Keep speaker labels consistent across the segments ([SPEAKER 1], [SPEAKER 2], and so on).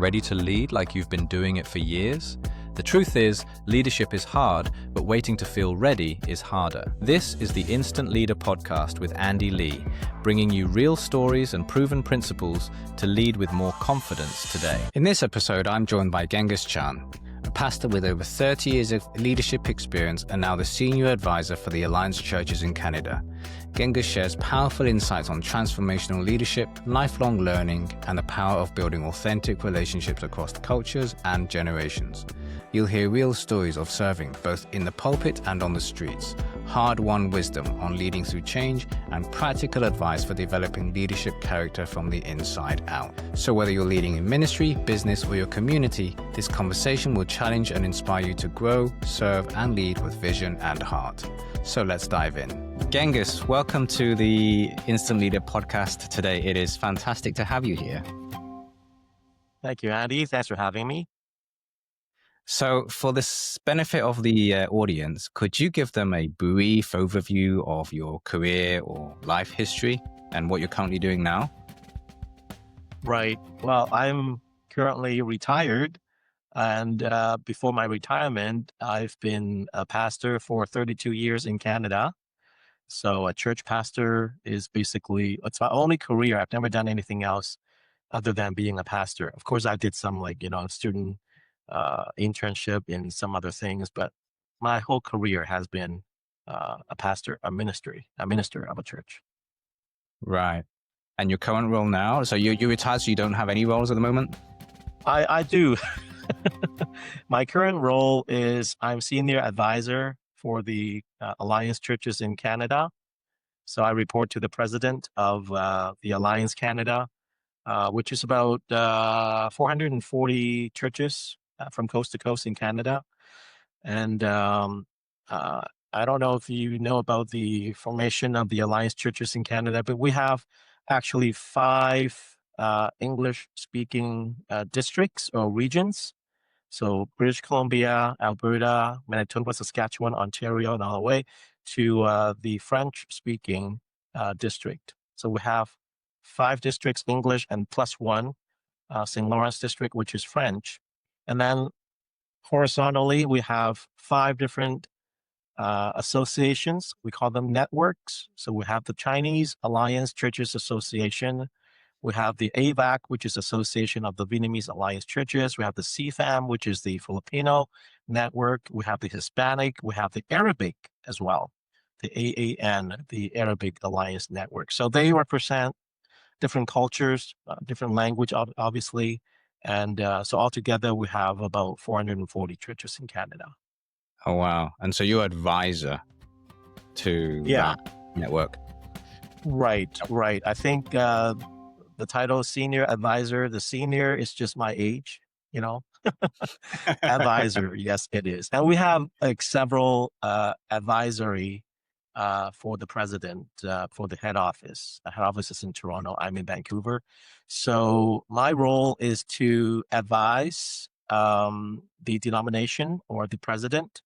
[SPEAKER 1] ready to lead like you've been doing it for years? The truth is, leadership is hard, but waiting to feel ready is harder. This is the Instant Leader podcast with Andy Lee, bringing you real stories and proven principles to lead with more confidence today.
[SPEAKER 2] In this episode, I'm joined by Genghis Chan, a pastor with over 30 years of leadership experience and now the senior advisor for the Alliance Churches in Canada. Genghis shares powerful insights on transformational leadership, lifelong learning, and the power of building authentic relationships across cultures and generations. You'll hear real stories of serving both in the pulpit and on the streets, hard-won wisdom on leading through change, and practical advice for developing leadership character from the inside out. So whether you're leading in ministry, business, or your community, this conversation will challenge and inspire you to grow, serve, and lead with vision and heart. So let's dive in. Genghis, welcome to the Instant Leader podcast today. It is fantastic to have you here.
[SPEAKER 3] Thank you, Andy. Thanks for having me.
[SPEAKER 2] So for the benefit of the audience, could you give them a brief overview of your career or life history and what you're currently doing now?
[SPEAKER 3] Right. Well, I'm currently retired. And before my retirement, I've been a pastor for 32 years in Canada. So a church pastor is basically, it's my only career. I've never done anything else other than being a pastor. Of course, I did some student internship in some other things, but my whole career has been a pastor, a minister of a church.
[SPEAKER 2] Right. And your current role now? So you retired, so you don't have any roles at the moment?
[SPEAKER 3] I do. My current role is I'm senior advisor for the Alliance Churches in Canada. So I report to the president of the Alliance Canada, which is about 440 churches from coast to coast in Canada. And I don't know if you know about the formation of the Alliance Churches in Canada, but we have actually 5 English-speaking districts or regions. So British Columbia, Alberta, Manitoba, Saskatchewan, Ontario, and all the way to the French-speaking district. So we have 5 districts, English, and plus 1, St. Lawrence district, which is French. And then horizontally, we have 5 different associations. We call them networks. So we have the Chinese Alliance Churches Association. We have the AVAC, which is Association of the Vietnamese Alliance Churches. We have the CFAM, which is the Filipino network. We have the Hispanic. We have the Arabic as well, the AAN, the Arabic Alliance Network. So they represent different cultures, different language, obviously. And so altogether, we have about 440 churches in Canada.
[SPEAKER 2] Oh, wow. And so you're advisor to that network?
[SPEAKER 3] Right. I think the title is senior advisor. The senior is just my age, Advisor, yes, it is. And we have several advisory for the president, for the head office. The head office is in Toronto. I'm in Vancouver. So my role is to advise the denomination or the president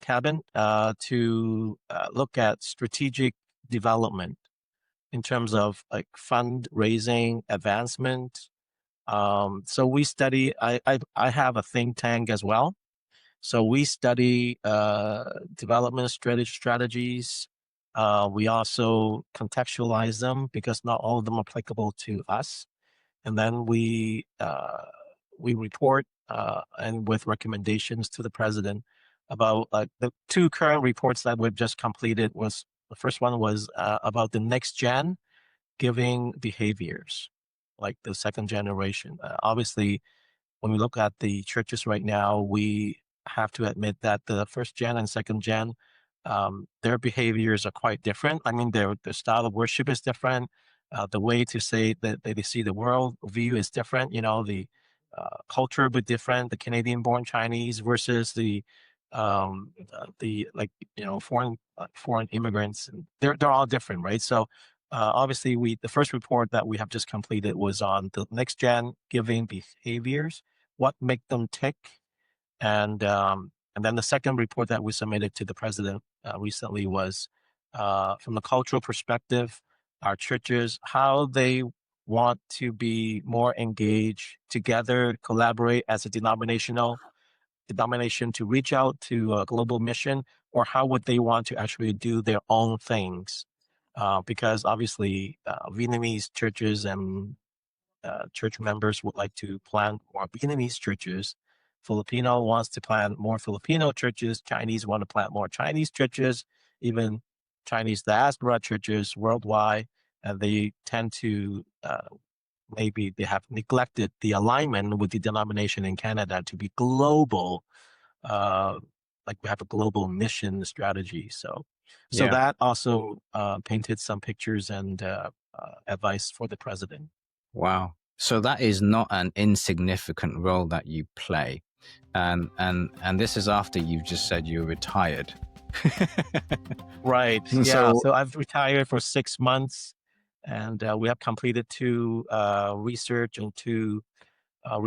[SPEAKER 3] cabinet to look at strategic development in terms of fundraising, advancement. So we study, I have a think tank as well. So we study development strategies. We also contextualize them because not all of them are applicable to us. And then we report and with recommendations to the president about the 2 current reports that we've just completed. Was the first one was about the next gen giving behaviors, like the second generation. Obviously, when we look at the churches right now, we have to admit that the first gen and second gen, their behaviors are quite different. I mean, their style of worship is different. The way to say that they see the world view is different. The culture a bit different. The Canadian-born Chinese versus the foreign immigrants. They're all different, right? So obviously, the first report that we have just completed was on the next gen giving behaviors, what make them tick, and then the second report that we submitted to the president recently was from the cultural perspective, our churches, how they want to be more engaged together, collaborate as a denomination to reach out to a global mission, or how would they want to actually do their own things? Because obviously, Vietnamese churches and church members would like to plant more Vietnamese churches. Filipino wants to plant more Filipino churches. Chinese want to plant more Chinese churches, even Chinese diaspora churches worldwide. And they tend to maybe they have neglected the alignment with the denomination in Canada to be global, uh, like we have a global mission strategy. So
[SPEAKER 2] Yeah.
[SPEAKER 3] that also painted some pictures and advice for the president.
[SPEAKER 2] Wow. So that is not an insignificant role that you play. And this is after you've just said you're retired.
[SPEAKER 3] Right.
[SPEAKER 2] And
[SPEAKER 3] Yeah.
[SPEAKER 2] so
[SPEAKER 3] So I've retired for 6 months, and we have completed two research and two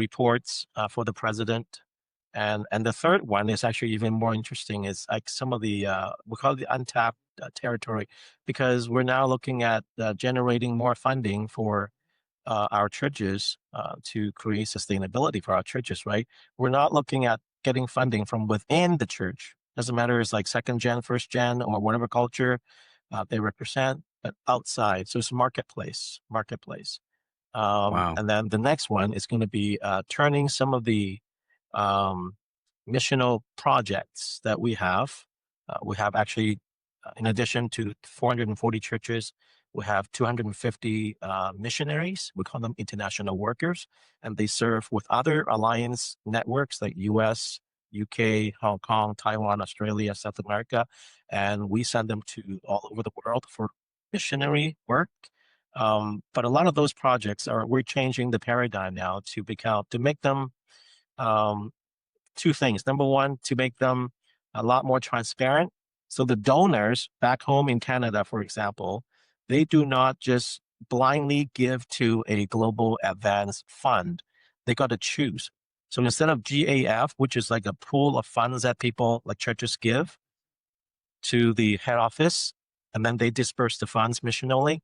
[SPEAKER 3] reports for the president. And the third one is actually even more interesting. Is like some of the we call it the untapped territory, because we're now looking at generating more funding for our churches to create sustainability for our churches. Right? We're not looking at getting funding from within the church. Doesn't matter, it's like second gen, first gen, or whatever culture they represent, but outside. So it's marketplace.
[SPEAKER 2] wow.
[SPEAKER 3] And then the next one is going to be turning some of the um, missional projects that we have. We have actually, in addition to 440 churches, we have 250 missionaries. We call them international workers, and they serve with other alliance networks like US, UK, Hong Kong, Taiwan, Australia, South America, and we send them to all over the world for missionary work. But a lot of those projects we're changing the paradigm now to make them um, two things. Number one, to make them a lot more transparent. So the donors back home in Canada, for example, they do not just blindly give to a global advance fund. They got to choose. So instead of GAF, which is like a pool of funds that people like churches give to the head office, and then they disperse the funds missionally,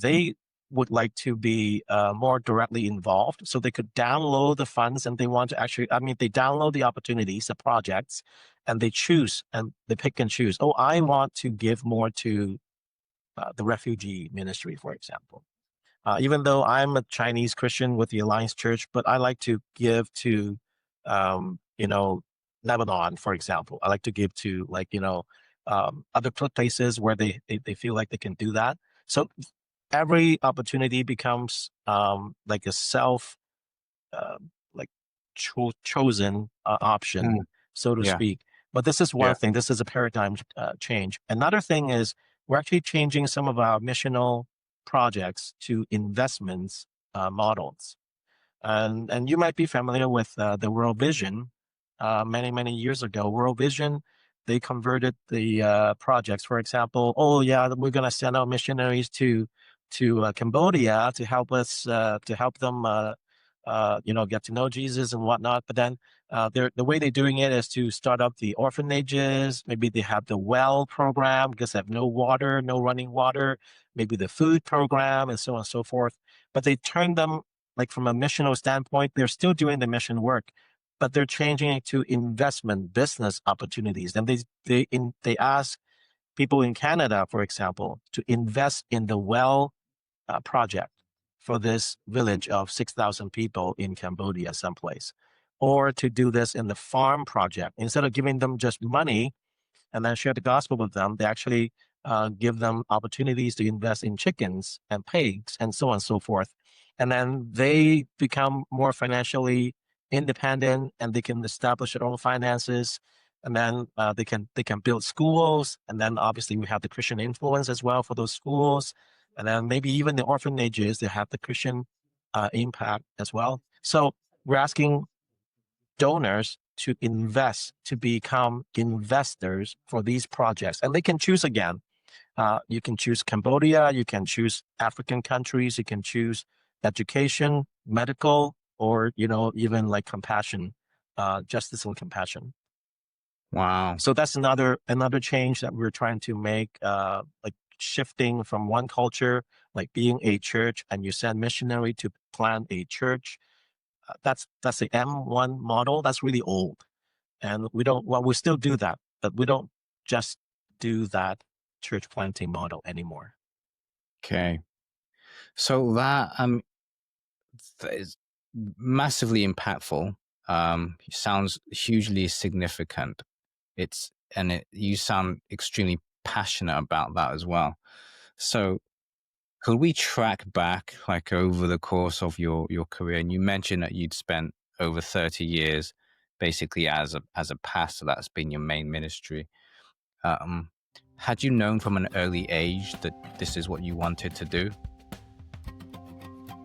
[SPEAKER 3] they would like to be more directly involved, so they could download the funds, and they want to actually, I mean, they download the opportunities, the projects, and they choose, and they pick and choose. Oh, I want to give more to the refugee ministry, for example. Even though I'm a Chinese Christian with the Alliance Church, but I like to give to, you know, Lebanon, for example. I like to give to, like, other places where they feel like they can do that. So every opportunity becomes like a self, uh, like chosen option,
[SPEAKER 2] Mm,
[SPEAKER 3] so to
[SPEAKER 2] yeah.
[SPEAKER 3] speak. But this is one
[SPEAKER 2] Yeah.
[SPEAKER 3] thing. This is a paradigm change. Another thing is we're actually changing some of our missional projects to investments models. And you might be familiar with the World Vision. Many years ago, World Vision, they converted the projects. For example, oh yeah, we're gonna send out missionaries to Cambodia to help us to help them get to know Jesus and whatnot. But then the way they're doing it is to start up the orphanages. Maybe they have the well program because they have no water, no running water. Maybe the food program and so on and so forth. But they turn them, like, from a missional standpoint, they're still doing the mission work, but they're changing it to investment business opportunities. And they ask people in Canada, for example, to invest in the well project for this village of 6,000 people in Cambodia, someplace, or to do this in the farm project. Instead of giving them just money, and then share the gospel with them, they actually give them opportunities to invest in chickens and pigs and so on and so forth. And then they become more financially independent, and they can establish their own finances. And then they can build schools. And then obviously we have the Christian influence as well for those schools. And then maybe even the orphanages, they have the Christian impact as well. So we're asking donors to invest, to become investors for these projects. And they can choose again. You can choose Cambodia, you can choose African countries, you can choose education, medical, or, even like compassion, justice and compassion.
[SPEAKER 2] Wow.
[SPEAKER 3] So that's another change that we're trying to make, like shifting from one culture, like being a church, and you send missionary to plant a church. That's the M1 model. That's really old, and we don't. Well, we still do that, but we don't just do that church planting model anymore.
[SPEAKER 2] Okay. So that is massively impactful. Sounds hugely significant. You sound extremely passionate about that as well. So could we track back like over the course of your career? And you mentioned that you'd spent over 30 years basically as a pastor. That's been your main ministry. Um, had you known from an early age that this is what you wanted to do?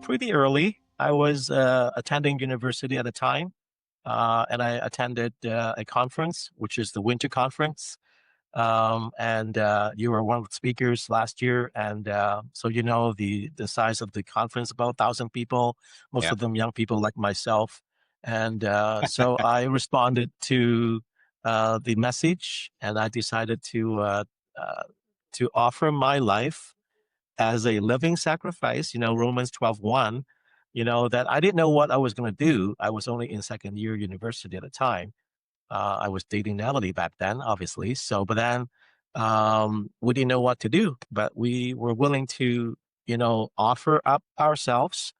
[SPEAKER 3] Pretty early. I was attending university at the time, and I attended a conference, which is the winter conference. And you were one of the speakers last year, and so you know the size of the conference, about 1,000 people, most
[SPEAKER 2] Yeah.
[SPEAKER 3] of them young people like myself. And so I responded to the message, and I decided uh, to offer my life as a living sacrifice. You know, Romans 12:1. You know that I didn't know what I was going to do. I was only in second year university at the time. I was dating Natalie back then, obviously. So, but then we didn't know what to do, but we were willing to, you know, offer up ourselves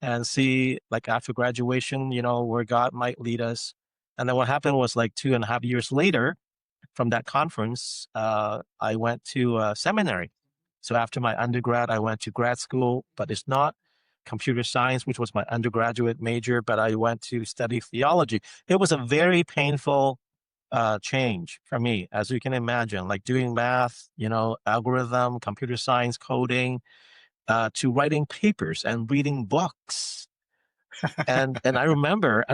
[SPEAKER 3] and see, like after graduation, you know, where God might lead us. And then what happened was like 2.5 years later from that conference, I went to seminary. So after my undergrad, I went to grad school, but it's not computer science, which was my undergraduate major, but I went to study theology. It was a very painful change for me, as you can imagine, like doing math, you know, algorithm, computer science, coding, to writing papers and reading books. And I remember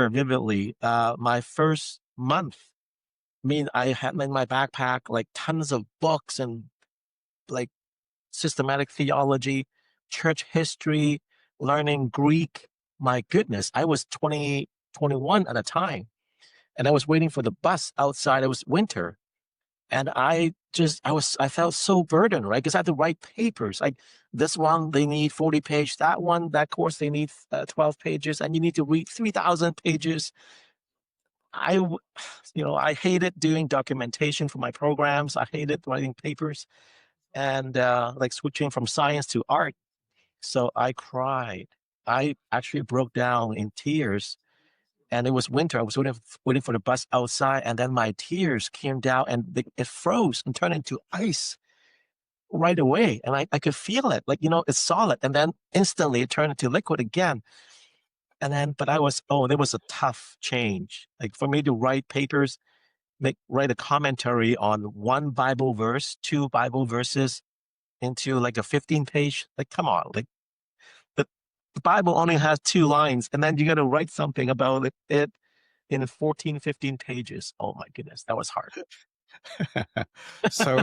[SPEAKER 3] vividly my first month. I mean, I had in my backpack like tons of books and like systematic theology, church history, learning Greek. My goodness, I was 20, 21 at a time, and I was waiting for the bus outside. It was winter. And I felt so burdened, right? Because I had to write papers. Like this one, they need 40 pages. That one, that course, they need 12 pages, and you need to read 3,000 pages. I, you know, I hated doing documentation for my programs. I hated writing papers and like switching from science to art. So I cried. I actually broke down in tears, and it was winter. I was waiting for the bus outside, and then my tears came down, and it froze and turned into ice right away. And I could feel it, like, you know, it's solid. And then instantly it turned into liquid again. And then, but there was a tough change. Like for me to write papers, write a commentary on one Bible verse, two Bible verses into like a 15-page, like, come on, like the, the Bible only has 2 lines, and then you got to write something about it in 14, 15 pages. Oh my goodness, that was hard.
[SPEAKER 2] So,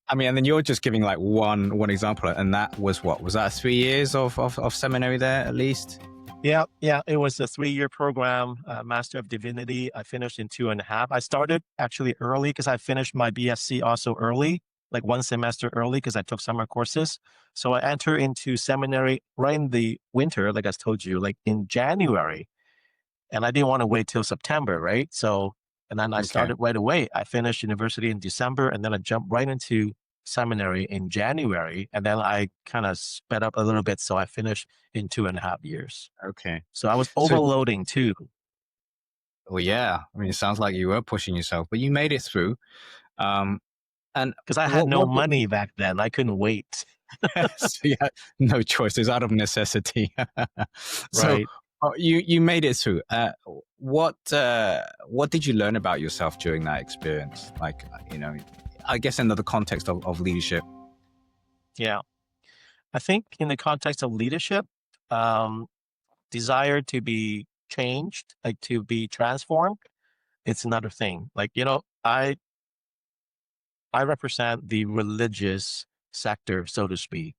[SPEAKER 2] I mean, and then you're just giving like one example, and that was what? Was that 3 years of seminary there at least?
[SPEAKER 3] Yeah, yeah. It was a 3-year program, Master of Divinity. I finished in 2.5. I started actually early because I finished my BSc also early, like one semester early because I took summer courses. So I entered into seminary right in the winter, like I told you, like in January. And I didn't want to wait till September, right? So, and then I
[SPEAKER 2] Okay.
[SPEAKER 3] started right away. I finished university in December, and then I jumped right into seminary in January. And then I kind of sped up a little bit. So I finished in 2.5 years.
[SPEAKER 2] Okay.
[SPEAKER 3] So I was
[SPEAKER 2] So,
[SPEAKER 3] overloading too,
[SPEAKER 2] well, yeah. I mean, it sounds like you were pushing yourself, but you made it through. Um, and
[SPEAKER 3] because I had
[SPEAKER 2] what
[SPEAKER 3] no
[SPEAKER 2] what
[SPEAKER 3] money back then. I couldn't wait.
[SPEAKER 2] so you had no choice. It's out of necessity. So
[SPEAKER 3] Right.
[SPEAKER 2] you made it through. What did you learn about yourself during that experience? Like, you know, I guess in the context of leadership.
[SPEAKER 3] Yeah. I think in the context of leadership, um, desire to be changed, like to be transformed, it's another thing. Like, you know, I represent the religious sector, so to speak.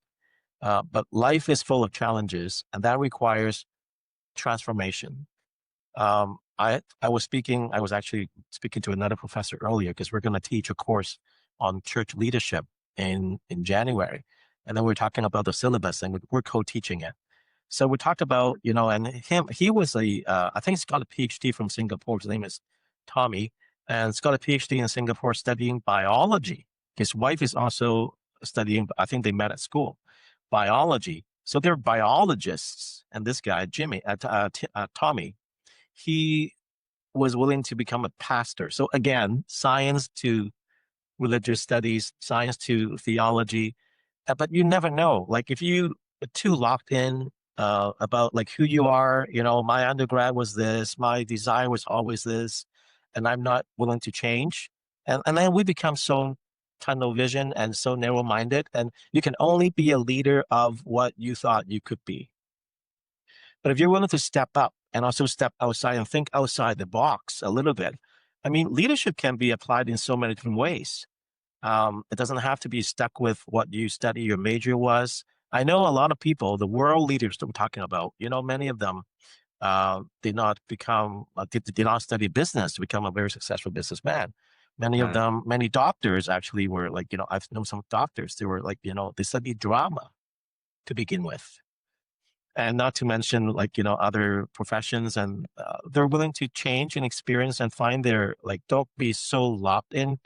[SPEAKER 3] But life is full of challenges, and that requires transformation. I was actually speaking to another professor earlier because we're going to teach a course on church leadership in January, and then we're talking about the syllabus and we're co-teaching it. So we talked about, and he was I think he's got a PhD from Singapore. His name is Tommy, and he's got a PhD in Singapore studying biology. His wife is also studying, I think they met at school, biology. So they're biologists. And this guy, Tommy, he was willing to become a pastor. So again, science to religious studies, science to theology. But you never know. Like if you are too locked in about like who you are, my undergrad was this, my desire was always this, and I'm not willing to change. And then we become so tunnel vision and so narrow minded, and you can only be a leader of what you thought you could be. But if you're willing to step up and also step outside and think outside the box a little bit, I mean, leadership can be applied in so many different ways. It doesn't have to be stuck with what you study, your major was. I know a lot of people, the world leaders that we're talking about, many of them did not study business to become a very successful businessman. Many of them, many doctors actually were like, I've known some doctors, they were like, they studied drama to begin with. And not to mention like, other professions, and they're willing to change and experience and find their, like, don't be so locked in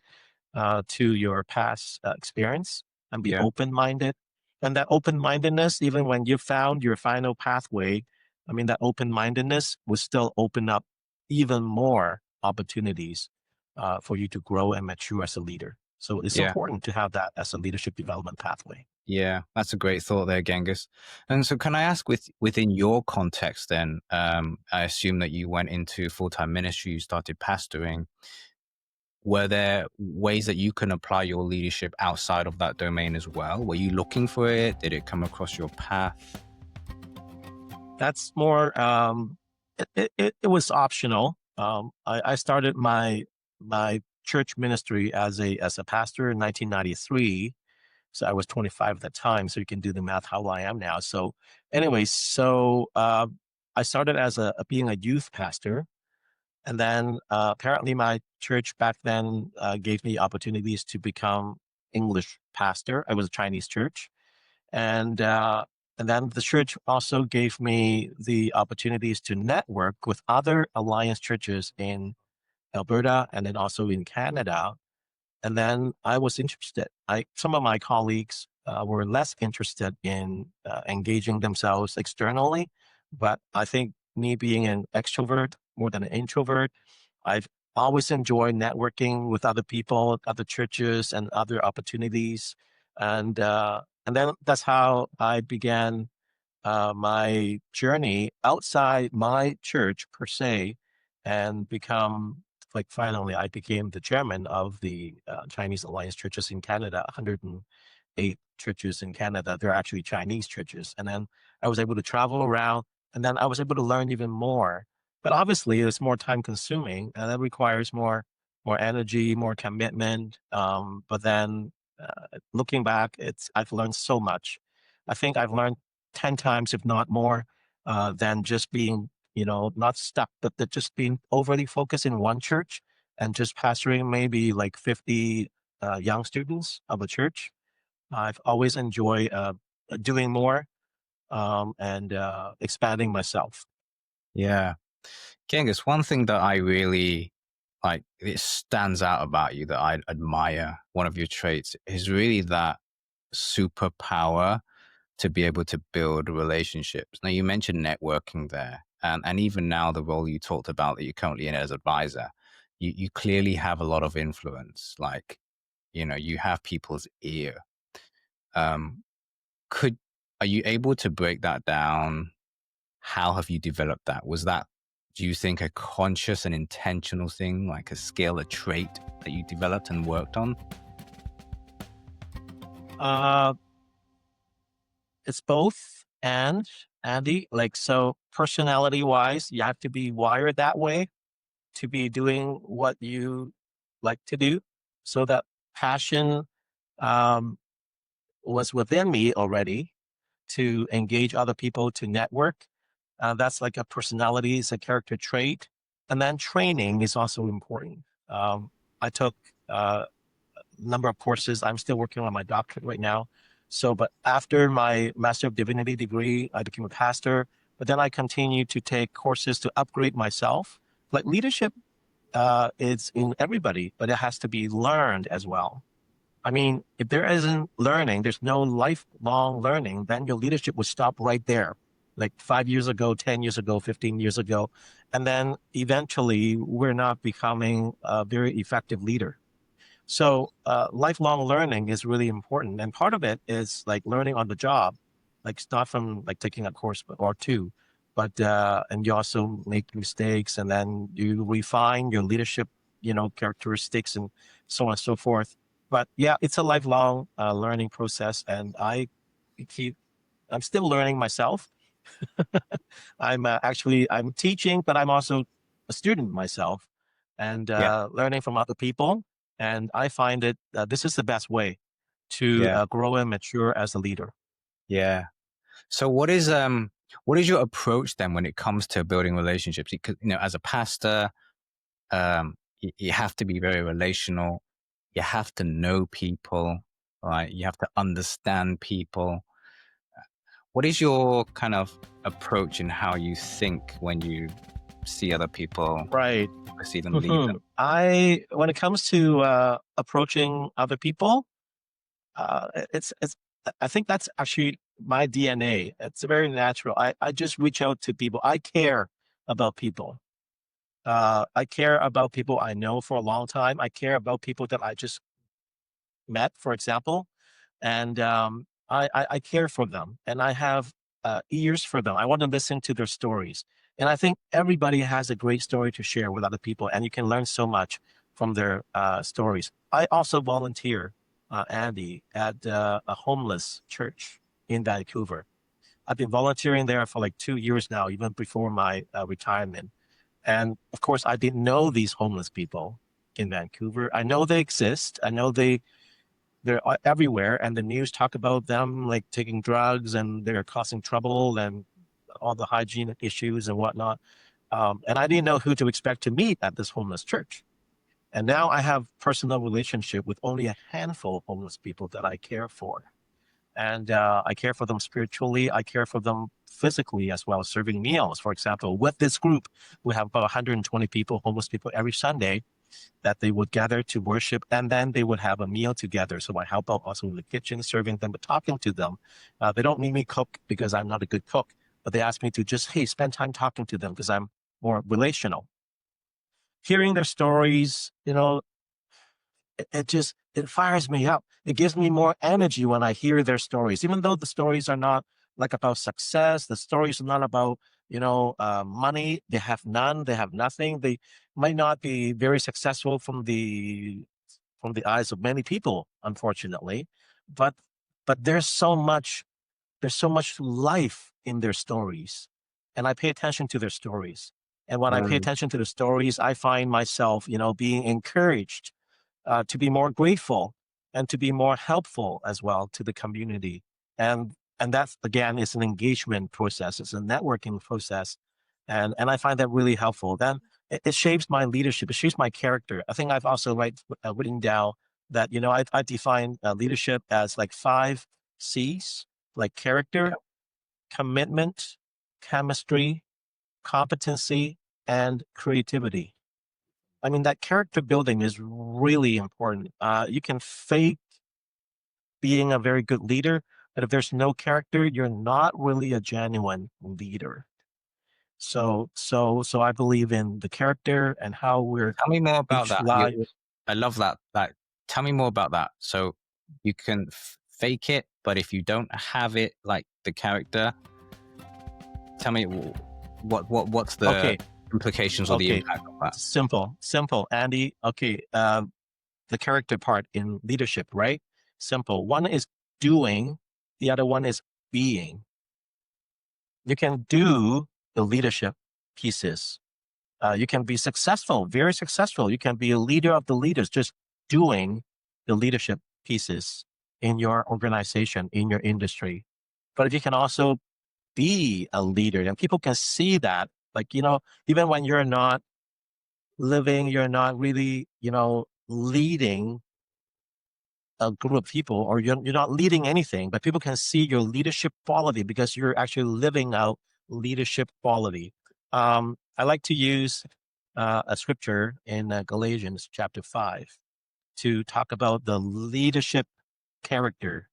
[SPEAKER 3] to your past experience, and be
[SPEAKER 2] Yeah.
[SPEAKER 3] open-minded. And that open-mindedness, even when you found your final pathway, I mean, that open-mindedness will still open up even more opportunities for you to grow and mature as a leader. So it's
[SPEAKER 2] Yeah.
[SPEAKER 3] important to have that as a leadership development pathway.
[SPEAKER 2] Yeah, that's a great thought there, Genghis. And so can I ask within your context then, I assume that you went into full-time ministry, you started pastoring. Were there ways that you can apply your leadership outside of that domain as well? Were you looking for it? Did it come across your path?
[SPEAKER 3] That's more, it was optional. I started my church ministry as a pastor in 1993. So I was 25 at the time. So you can do the math how I am now. So anyway, I started as being a youth pastor. And then apparently my church back then gave me opportunities to become English pastor. I was a Chinese church. And then the church also gave me the opportunities to network with other alliance churches in Alberta and then also in Canada. And then I was interested. Some of my colleagues were less interested in engaging themselves externally, but I think me being an extrovert more than an introvert, I've always enjoyed networking with other people, other churches, and other opportunities. And then that's how I began my journey outside my church per se, and become, like, finally I became the chairman of the Chinese Alliance Churches in Canada, 108 churches in Canada. They're actually Chinese churches. And then I was able to travel around, and then I was able to learn even more. But obviously it's more time consuming, and that requires more energy, more commitment. But then looking back, I've learned so much. I think I've learned 10 times, if not more, than just being, not stuck, but that just being overly focused in one church and just pastoring maybe like 50 young students of a church. I've always enjoyed doing more and expanding myself.
[SPEAKER 2] Yeah. Genghis, one thing that I really like, it stands out about you that I admire, one of your traits, is really that superpower to be able to build relationships. Now, you mentioned networking there, and even now, the role you talked about that you're currently in as advisor, you clearly have a lot of influence. Like, you have people's ear. Um, could Are you able to break that down? How have you developed that? Was that, do you think, a conscious and intentional thing, like a skill, a trait that you developed and worked on?
[SPEAKER 3] Uh, it's both, and Andy, like, so personality wise, you have to be wired that way to be doing what you like to do. So that passion um, was within me already to engage other people, to network. That's like a personality, it's a character trait. And then training is also important. I took number of courses. I'm still working on my doctorate right now. So, but after my Master of Divinity degree, I became a pastor. But then I continued to take courses to upgrade myself. Like leadership, is in everybody, but it has to be learned as well. I mean, if there isn't learning, there's no lifelong learning, then your leadership would stop right there, like 5 years ago, 10 years ago, 15 years ago. And then eventually we're not becoming a very effective leader. So lifelong learning is really important. And part of it is like learning on the job, like it's not from like taking a course or two, but and you also make mistakes and then you refine your leadership, characteristics and so on and so forth. But yeah, it's a lifelong learning process. And I'm still learning myself. I'm teaching, but I'm also a student myself and
[SPEAKER 2] Yeah,
[SPEAKER 3] learning from other people. And I find it this is the best way to
[SPEAKER 2] yeah,
[SPEAKER 3] grow and mature as a leader.
[SPEAKER 2] yeah. So what is your approach then when it comes to building relationships? Because as a pastor, you have to be very relational. You have to know people, right? You have to understand people. What is your kind of approach in how you think when you see other people,
[SPEAKER 3] Right.
[SPEAKER 2] see them lead them?
[SPEAKER 3] When it comes to approaching other people, it's I think that's actually my DNA. It's very natural. I just reach out to people. I care about people. I care about people I know for a long time. I care about people that I just met, for example, and I care for them, and I have ears for them. I want to listen to their stories, and I think everybody has a great story to share with other people, and you can learn so much from their stories. I also volunteer, Andy, at a homeless church in Vancouver. I've been volunteering there for like 2 years now, even before my retirement. And of course, I didn't know these homeless people in Vancouver. I know they exist. I know they're everywhere, and the news talk about them like taking drugs and they're causing trouble and all the hygiene issues and whatnot. And I didn't know who to expect to meet at this homeless church. And now I have personal relationship with only a handful of homeless people that I care for. And I care for them spiritually. I care for them physically as well, serving meals. For example, with this group, we have about 120 people, homeless people, every Sunday that they would gather to worship, and then they would have a meal together. So I help out also in the kitchen, serving them, but talking to them. They don't need me cook because I'm not a good cook, but they ask me to just, hey, spend time talking to them because I'm more relational. Hearing their stories, it fires me up. It gives me more energy when I hear their stories, even though the stories are not like about success. The stories are not about money. They have none. They have nothing. They might not be very successful from the eyes of many people, unfortunately, but there's so much life in their stories, and I pay attention to their stories. And when I pay
[SPEAKER 2] Mm,
[SPEAKER 3] attention to the stories, I find myself, being encouraged to be more grateful and to be more helpful as well to the community. And that's again is an engagement process. It's a networking process, and I find that really helpful. Then it shapes my leadership. It shapes my character. I think I've also written down that I define leadership as like 5 C's, like
[SPEAKER 2] yeah.
[SPEAKER 3] character, commitment, chemistry, competency, and creativity. I mean, that character building is really important. You can fake being a very good leader, but if there's no character, you're not really a genuine leader. So I believe in the character and how we're
[SPEAKER 2] Tell me more about
[SPEAKER 3] each
[SPEAKER 2] that.
[SPEAKER 3] life.
[SPEAKER 2] I love that. Tell me more about that. So you can fake it, but if you don't have it, like the character, tell me what's the
[SPEAKER 3] Okay,
[SPEAKER 2] implications or the
[SPEAKER 3] okay,
[SPEAKER 2] impact of that?
[SPEAKER 3] simple, Andy. Okay, the character part in leadership, right? Simple. One is doing, the other one is being. You can do the leadership pieces. You can be successful, very successful. You can be a leader of the leaders, just doing the leadership pieces in your organization, in your industry. But if you can also be a leader, and people can see that, like, even when you're not living, you're not really, leading, a group of people, or you're not leading anything, but people can see your leadership quality because you're actually living out leadership quality. I like to use a scripture in Galatians chapter 5 to talk about the leadership character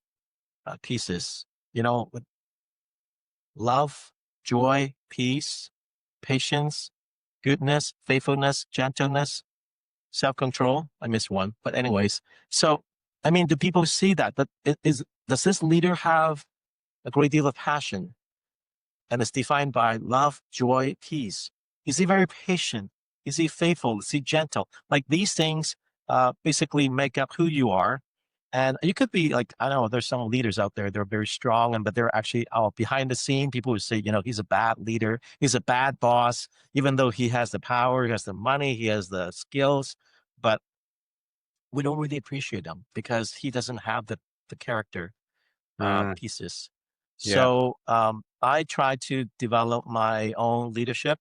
[SPEAKER 3] pieces. With love, joy, peace, patience, goodness, faithfulness, gentleness, self-control. I missed one, but anyways. So, I mean, do people see that? Does this leader have a great deal of passion? And it's defined by love, joy, peace. Is he very patient? Is he faithful? Is he gentle? Like these things basically make up who you are. And you could be like, I know there's some leaders out there, they're very strong, but they're actually behind the scene. People would say, he's a bad leader. He's a bad boss, even though he has the power, he has the money, he has the skills. But we don't really appreciate him because he doesn't have the character pieces.
[SPEAKER 2] Yeah.
[SPEAKER 3] So I try to develop my own leadership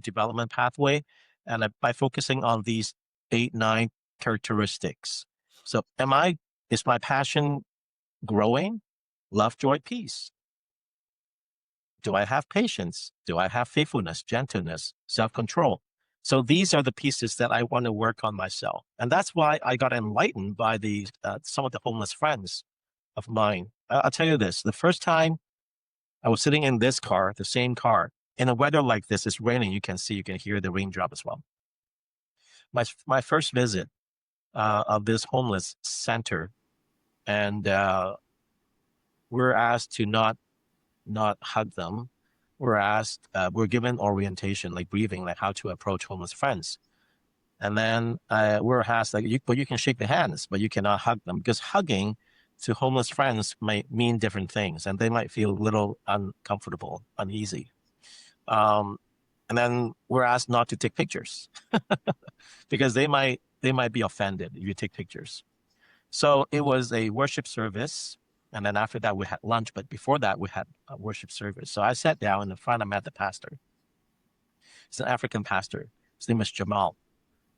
[SPEAKER 3] development pathway, and by focusing on these 8, 9 characteristics. So is my passion growing? Love, joy, peace. Do I have patience? Do I have faithfulness, gentleness, self-control? So these are the pieces that I want to work on myself. And that's why I got enlightened by some of the homeless friends of mine. I'll tell you this, the first time I was sitting in this car, the same car, in a weather like this, it's raining, you can hear the raindrop as well. My first visit of this homeless center, and we're asked to not hug them. We're given orientation, like briefing, like how to approach homeless friends. And then we're asked, like, you can shake their hands, but you cannot hug them, because hugging to homeless friends might mean different things, and they might feel a little uncomfortable, uneasy. And then we're asked not to take pictures because they might be offended if you take pictures. So it was a worship service, and then after that we had lunch. But before that we had a worship service. So I sat down in the front. I met the pastor. He's an African pastor. His name is Jamal.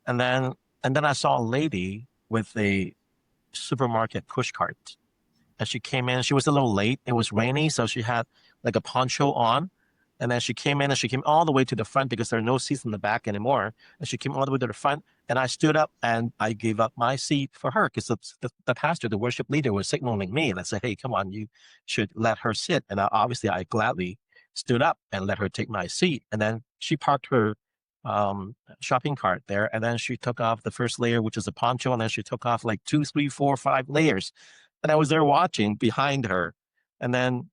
[SPEAKER 3] And then I saw a lady with a supermarket push cart, and she came in. She was a little late. It was rainy, so she had like a poncho on. And then she came in, and she came all the way to the front because there are no seats in the back anymore. And she came all the way to the front, and I stood up and I gave up my seat for her, because the pastor, the worship leader, was signaling me. And I said, hey, come on, you should let her sit. And obviously I gladly stood up and let her take my seat. And then she parked her shopping cart there. And then she took off the first layer, which is a poncho. And then she took off like 2, 3, 4, 5 layers. And I was there watching behind her. And then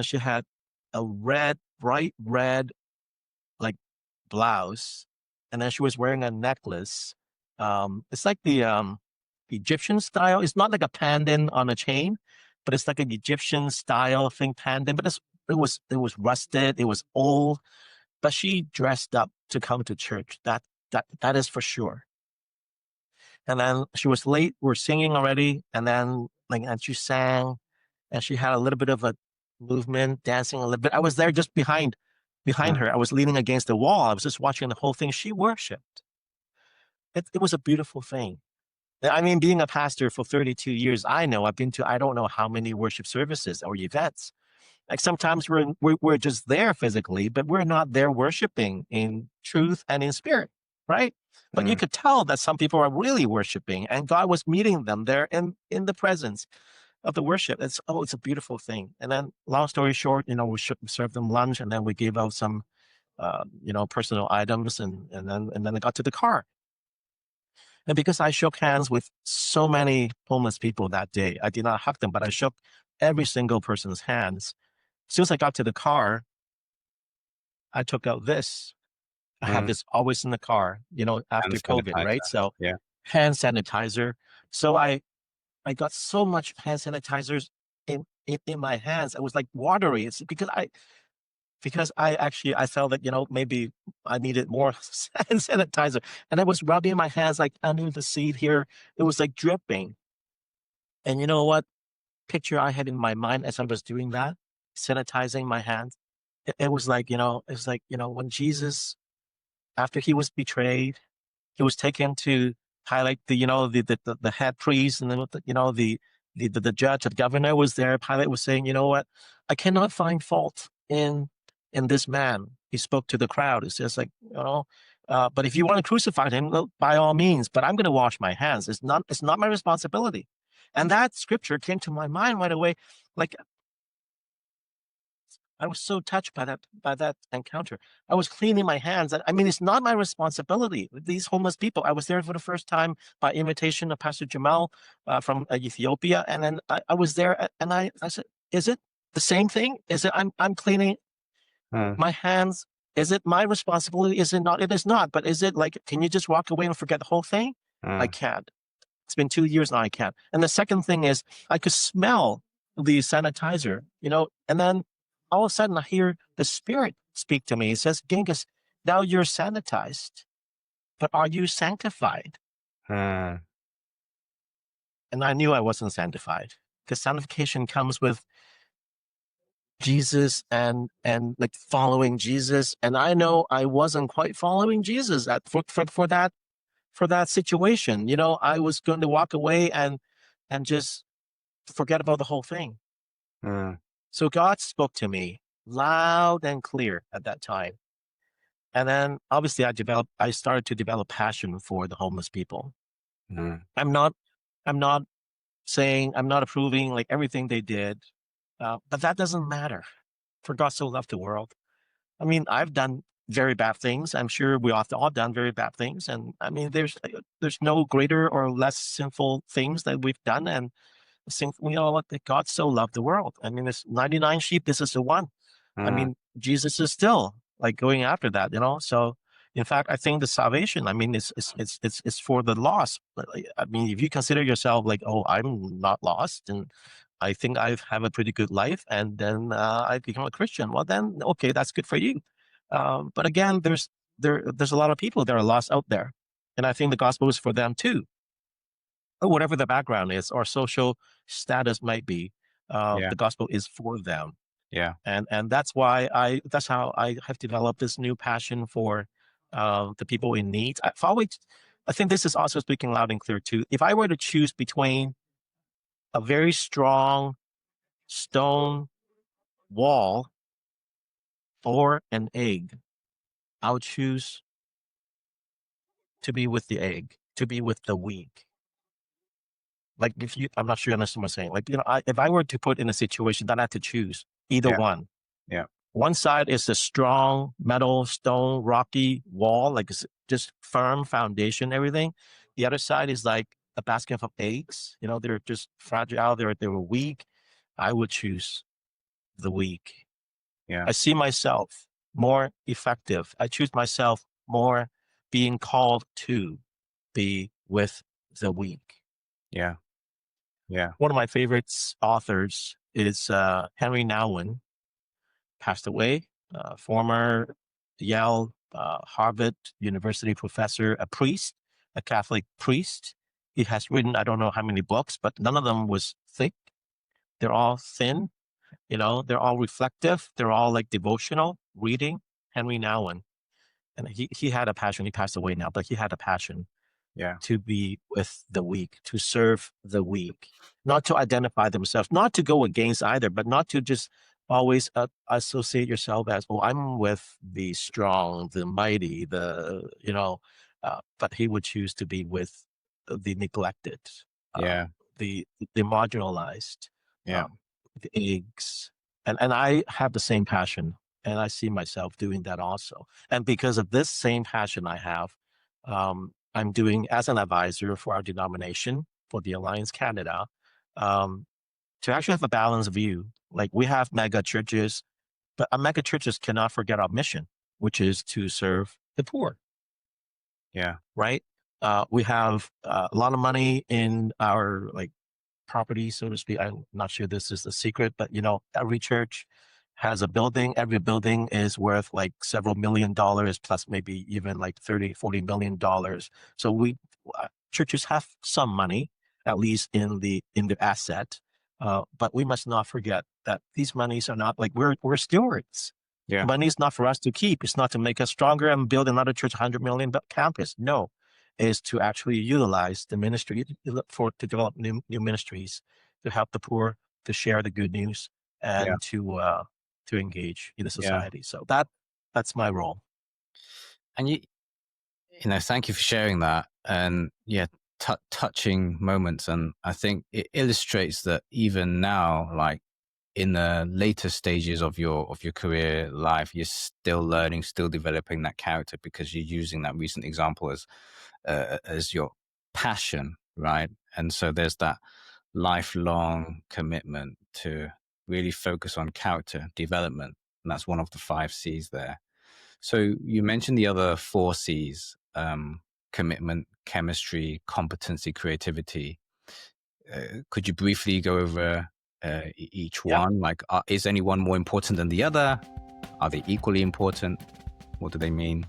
[SPEAKER 3] she had a bright red, like, blouse. And then she was wearing a necklace. It's like the Egyptian style. It's not like a pendant on a chain, but it's like an Egyptian style thing, pendant. But it was rusted. It was old. But she dressed up to come to church. That is for sure. And then she was late. We're singing already, and then and she sang, and she had a little bit of a movement, dancing a little bit. I was there just behind her. I was leaning against the wall. I was just watching the whole thing. She worshiped. It was a beautiful thing. I mean, being a pastor for 32 years, I've been to, I don't know how many worship services or events. Like sometimes we're just there physically, but we're not there worshiping in truth and in spirit, right? But you could tell that some people are really worshiping, and God was meeting them there in the presence of the worship. It's a beautiful thing. And then, long story short, we served them lunch, and then we gave out some personal items, and then I got to the car. And because I shook hands with so many homeless people that day, I did not hug them, but I shook every single person's hands. As soon as I got to the car, I took out this. I have this always in the car, after COVID, right? So
[SPEAKER 2] Yeah.
[SPEAKER 3] hand sanitizer. So I got so much hand sanitizers in my hands. It was like watery. It's because I felt that, maybe I needed more hand sanitizer. And I was rubbing my hands like under the seat here. It was like dripping. And you know what picture I had in my mind as I was doing that, sanitizing my hands? It was like, when Jesus, after he was betrayed, he was taken to Pilate, the head priest, and then the judge, the governor was there. Pilate was saying, you know what, I cannot find fault in this man. He spoke to the crowd. It's just like, but if you want to crucify him, well, by all means. But I'm going to wash my hands. It's not my responsibility. And that scripture came to my mind right away. Like, I was so touched by that encounter. I was cleaning my hands. I mean, it's not my responsibility. These homeless people. I was there for the first time by invitation of Pastor Jamal from Ethiopia, and then I was there, and I said, "Is it the same thing? Is it I'm cleaning my hands? Is it my responsibility? Is it not? It is not. But is it like? Can you just walk away and forget the whole thing? I can't. It's been 2 years now. I can't. And the second thing is, I could smell the sanitizer, and then all of a sudden I hear the Spirit speak to me. He says, Genghis, now you're sanitized, but are you sanctified? And I knew I wasn't sanctified, because sanctification comes with Jesus and like following Jesus. And I know I wasn't quite following Jesus for that situation. I was going to walk away and just forget about the whole thing. So God spoke to me loud and clear at that time. And then obviously I started to develop passion for the homeless people. I'm not saying, I'm not approving like everything they did, but that doesn't matter. For God so loved the world. I mean, I've done very bad things. I'm sure we all done very bad things. And I mean, there's no greater or less sinful things that we've done. And that God so loved the world. I mean, there's 99 sheep. This is the one. I mean, Jesus is still like going after that, So, in fact, I think the salvation, I mean, it's for the lost. I mean, if you consider yourself like, oh, I'm not lost, and I think I have a pretty good life, and then I become a Christian. Well, then, okay, that's good for you. But again, there's a lot of people that are lost out there, and I think the gospel is for them too. Whatever the background is or social status might be, the gospel is for them.
[SPEAKER 2] Yeah.
[SPEAKER 3] And that's how I have developed this new passion for the people in need. I think this is also speaking loud and clear too. If I were to choose between a very strong stone wall or an egg, I would choose to be with the egg, to be with the weak. Like I'm not sure you understand what I'm saying. Like, if I were to put in a situation that I had to choose either one.
[SPEAKER 2] Yeah.
[SPEAKER 3] One side is the strong metal, stone, rocky wall, like it's just firm foundation, everything. The other side is like a basket of eggs. They're just fragile. They were weak. I would choose the weak.
[SPEAKER 2] Yeah.
[SPEAKER 3] I see myself more effective. I choose myself more being called to be with the weak.
[SPEAKER 2] Yeah. Yeah.
[SPEAKER 3] One of my favorite authors is Henry Nouwen, passed away, former Yale, Harvard University professor, a priest, a Catholic priest. He has written, I don't know how many books, but none of them was thick. They're all thin, they're all reflective. They're all like devotional reading. Henry Nouwen. And he had a passion. He passed away now, but he had a passion to be with the weak, to serve the weak, not to identify themselves, not to go against either, but not to just always associate yourself as, oh, I'm with the strong, the mighty, but he would choose to be with the neglected, the marginalized, the eggs. And I have the same passion, and I see myself doing that also. And because of this same passion I have, I'm doing as an advisor for our denomination, for the Alliance Canada, to actually have a balanced view. Like, we have mega churches, but our mega churches cannot forget our mission, which is to serve the poor.
[SPEAKER 2] Yeah.
[SPEAKER 3] Right. We have a lot of money in our property, so to speak. I'm not sure this is a secret, but every church has a building. Every building is worth like several $1,000,000 plus maybe even like 30, $40 million. So churches have some money, at least in the asset. But we must not forget that these monies are not like we're stewards.
[SPEAKER 2] Yeah.
[SPEAKER 3] Money is not for us to keep. It's not to make us stronger and build another church 100 million campus. No, is to actually utilize the ministry to develop new ministries, to help the poor, to share the good news,
[SPEAKER 2] Yeah.
[SPEAKER 3] and to engage in the
[SPEAKER 2] Yeah.
[SPEAKER 3] society. So that's my role.
[SPEAKER 2] And thank you for sharing that. And yeah, touching moments. And I think it illustrates that even now, like in the later stages of your career life, you're still learning, still developing that character, because you're using that recent example as your passion, right? And so there's that lifelong commitment to really focus on character development, and that's one of the 5 C's there. So you mentioned the other 4 C's: commitment, chemistry, competency, creativity. Could you briefly go over each
[SPEAKER 3] Yeah.
[SPEAKER 2] one? Like, is any one more important than the other? Are they equally important? What do they mean?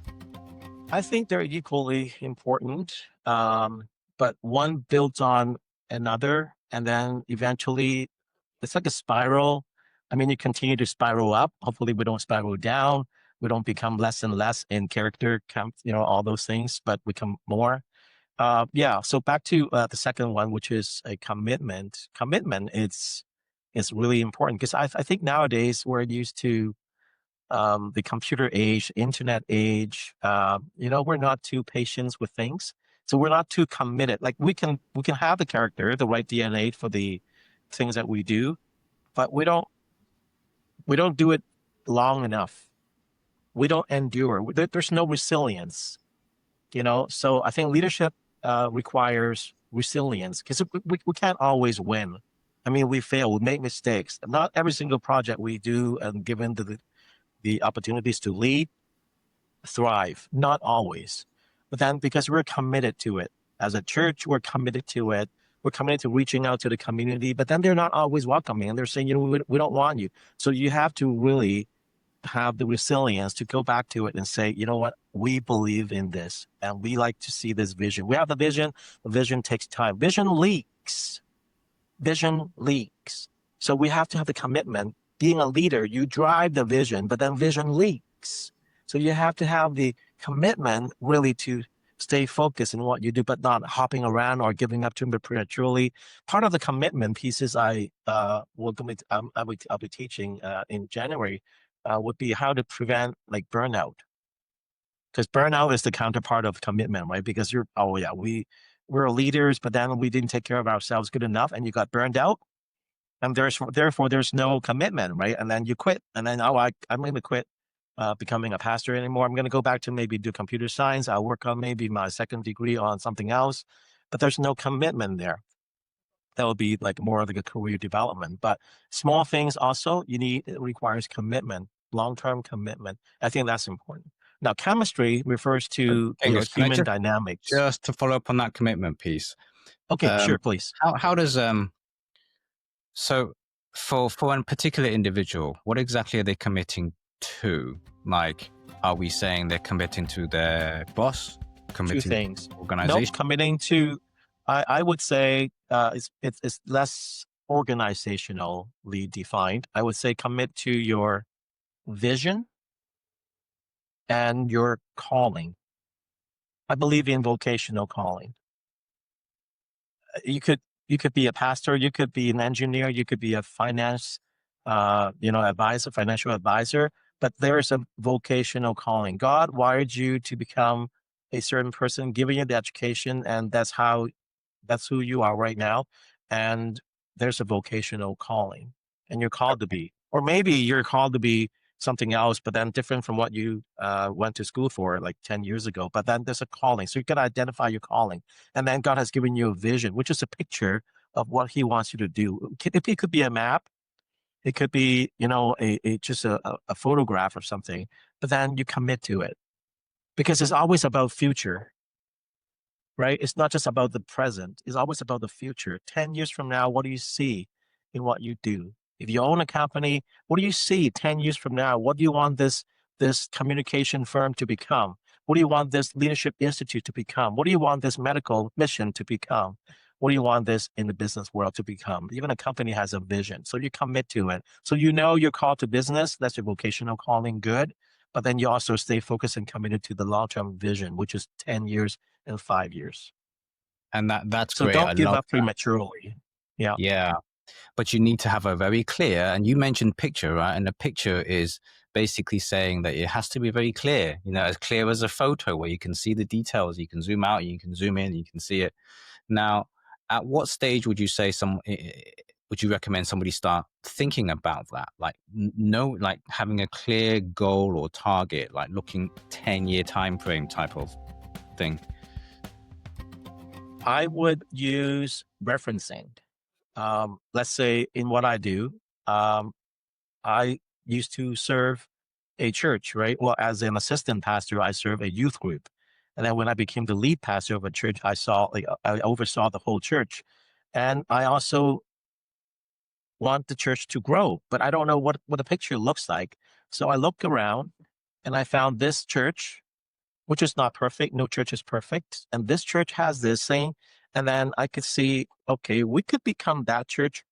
[SPEAKER 3] I think they're equally important, but one builds on another, and then eventually it's like a spiral. I mean, you continue to spiral up. Hopefully, we don't spiral down. We don't become less and less in character, all those things, but become more. Yeah. So back to the second one, which is a commitment. Commitment is really important because I think nowadays we're used to the computer age, internet age. We're not too patient with things, so we're not too committed. Like we can have the character, the right DNA for the things that we do, but we don't do it long enough. We don't endure. There's no resilience. So I think leadership requires resilience because we can't always win. I mean, we fail, we make mistakes. Not every single project we do, and given the opportunities to lead, thrive. Not always, but then because we're committed to it as a church, we're committed to it. We're committed to reaching out to the community, but then they're not always welcoming, and they're saying, we don't want you. So you have to really have the resilience to go back to it and say, you know what, we believe in this and we like to see this vision. We have the vision. The vision takes time. Vision leaks. Vision leaks. So we have to have the commitment. Being a leader, you drive the vision, but then vision leaks. So you have to have the commitment really to stay focused in what you do, but not hopping around or giving up too prematurely. Part of the commitment pieces I'll be teaching in January would be how to prevent like burnout, because burnout is the counterpart of commitment, right? Because we're leaders, but then we didn't take care of ourselves good enough, and you got burned out, and therefore there's no commitment, right? And then you quit, and then I'm going to quit becoming a pastor anymore. I'm going to go back to maybe do computer science. I'll work on maybe my second degree on something else, but there's no commitment there. That will be like more of like a career development. But small things also it requires commitment, long-term commitment. I think that's important. Now, chemistry refers to
[SPEAKER 2] Angus, can I
[SPEAKER 3] human dynamics.
[SPEAKER 2] just to follow up on that commitment piece?
[SPEAKER 3] Okay, sure, please.
[SPEAKER 2] How does so for one particular individual, what exactly are they committing to? Like, are we saying they're committing to their boss, committing
[SPEAKER 3] Two things.
[SPEAKER 2] to organization?
[SPEAKER 3] Nope, committing to. I would say it's less organizationally defined. I would say commit to your vision and your calling. I believe in vocational calling. You could be a pastor, you could be an engineer, you could be a finance advisor, financial advisor, but there is a vocational calling. God wired you to become a certain person, giving you the education, and that's who you are right now. And there's a vocational calling, and you're called to be, or maybe you're called to be something else, but then different from what you went to school for like 10 years ago. But then there's a calling. So you got to identify your calling. And then God has given you a vision, which is a picture of what he wants you to do. It could be a map. It could be, just a photograph or something, but then you commit to it because it's always about future, right? It's not just about the present. It's always about the future. 10 years from now, what do you see in what you do? If you own a company, what do you see 10 years from now? What do you want this communication firm to become? What do you want this leadership institute to become? What do you want this medical mission to become? What do you want this in the business world to become? Even a company has a vision, so you commit to it. So you're called to business. That's your vocational calling, good. But then you also stay focused and committed to the long-term vision, which is 10 years, in 5 years.
[SPEAKER 2] And that's
[SPEAKER 3] So
[SPEAKER 2] great. I
[SPEAKER 3] don't give
[SPEAKER 2] love
[SPEAKER 3] up prematurely. Yeah.
[SPEAKER 2] Yeah. But you need to have a very clear, and you mentioned picture, right? And the picture is basically saying that it has to be very clear, as clear as a photo where you can see the details, you can zoom out, you can zoom in, you can see it. Now, at what stage would you say would you recommend somebody start thinking about that? Like, like having a clear goal or target, like looking 10-year time frame type of thing?
[SPEAKER 3] I would use referencing. Let's say in what I do, I used to serve a church, right? Well, as an assistant pastor, I serve a youth group. And then when I became the lead pastor of a church, I oversaw the whole church. And I also want the church to grow, but I don't know what a picture looks like. So I looked around and I found this church, which is not perfect. No church is perfect. And this church has this thing. And then I could see, okay, we could become that church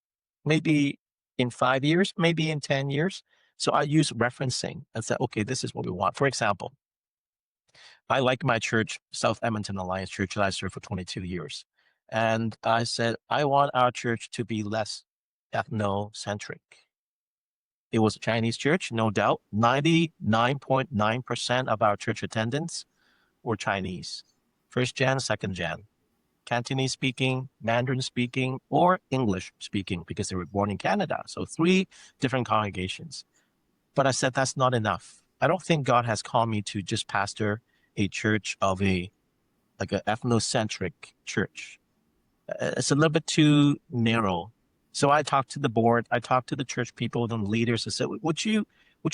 [SPEAKER 3] maybe in 5 years, maybe in 10 years. So I use referencing and said, okay, this is what we want. For example, I like my church, South Edmonton Alliance Church, that I served for 22 years. And I said, I want our church to be less ethnocentric. It was a Chinese church, no doubt. 99.9% of our church attendants were Chinese, first gen, second gen, Cantonese speaking, Mandarin speaking, or English speaking because they were born in Canada. So 3 different congregations. But I said, that's not enough. I don't think God has called me to just pastor a church of an ethnocentric church. It's a little bit too narrow. So I talked to the board, I talked to the church people and leaders and said, would you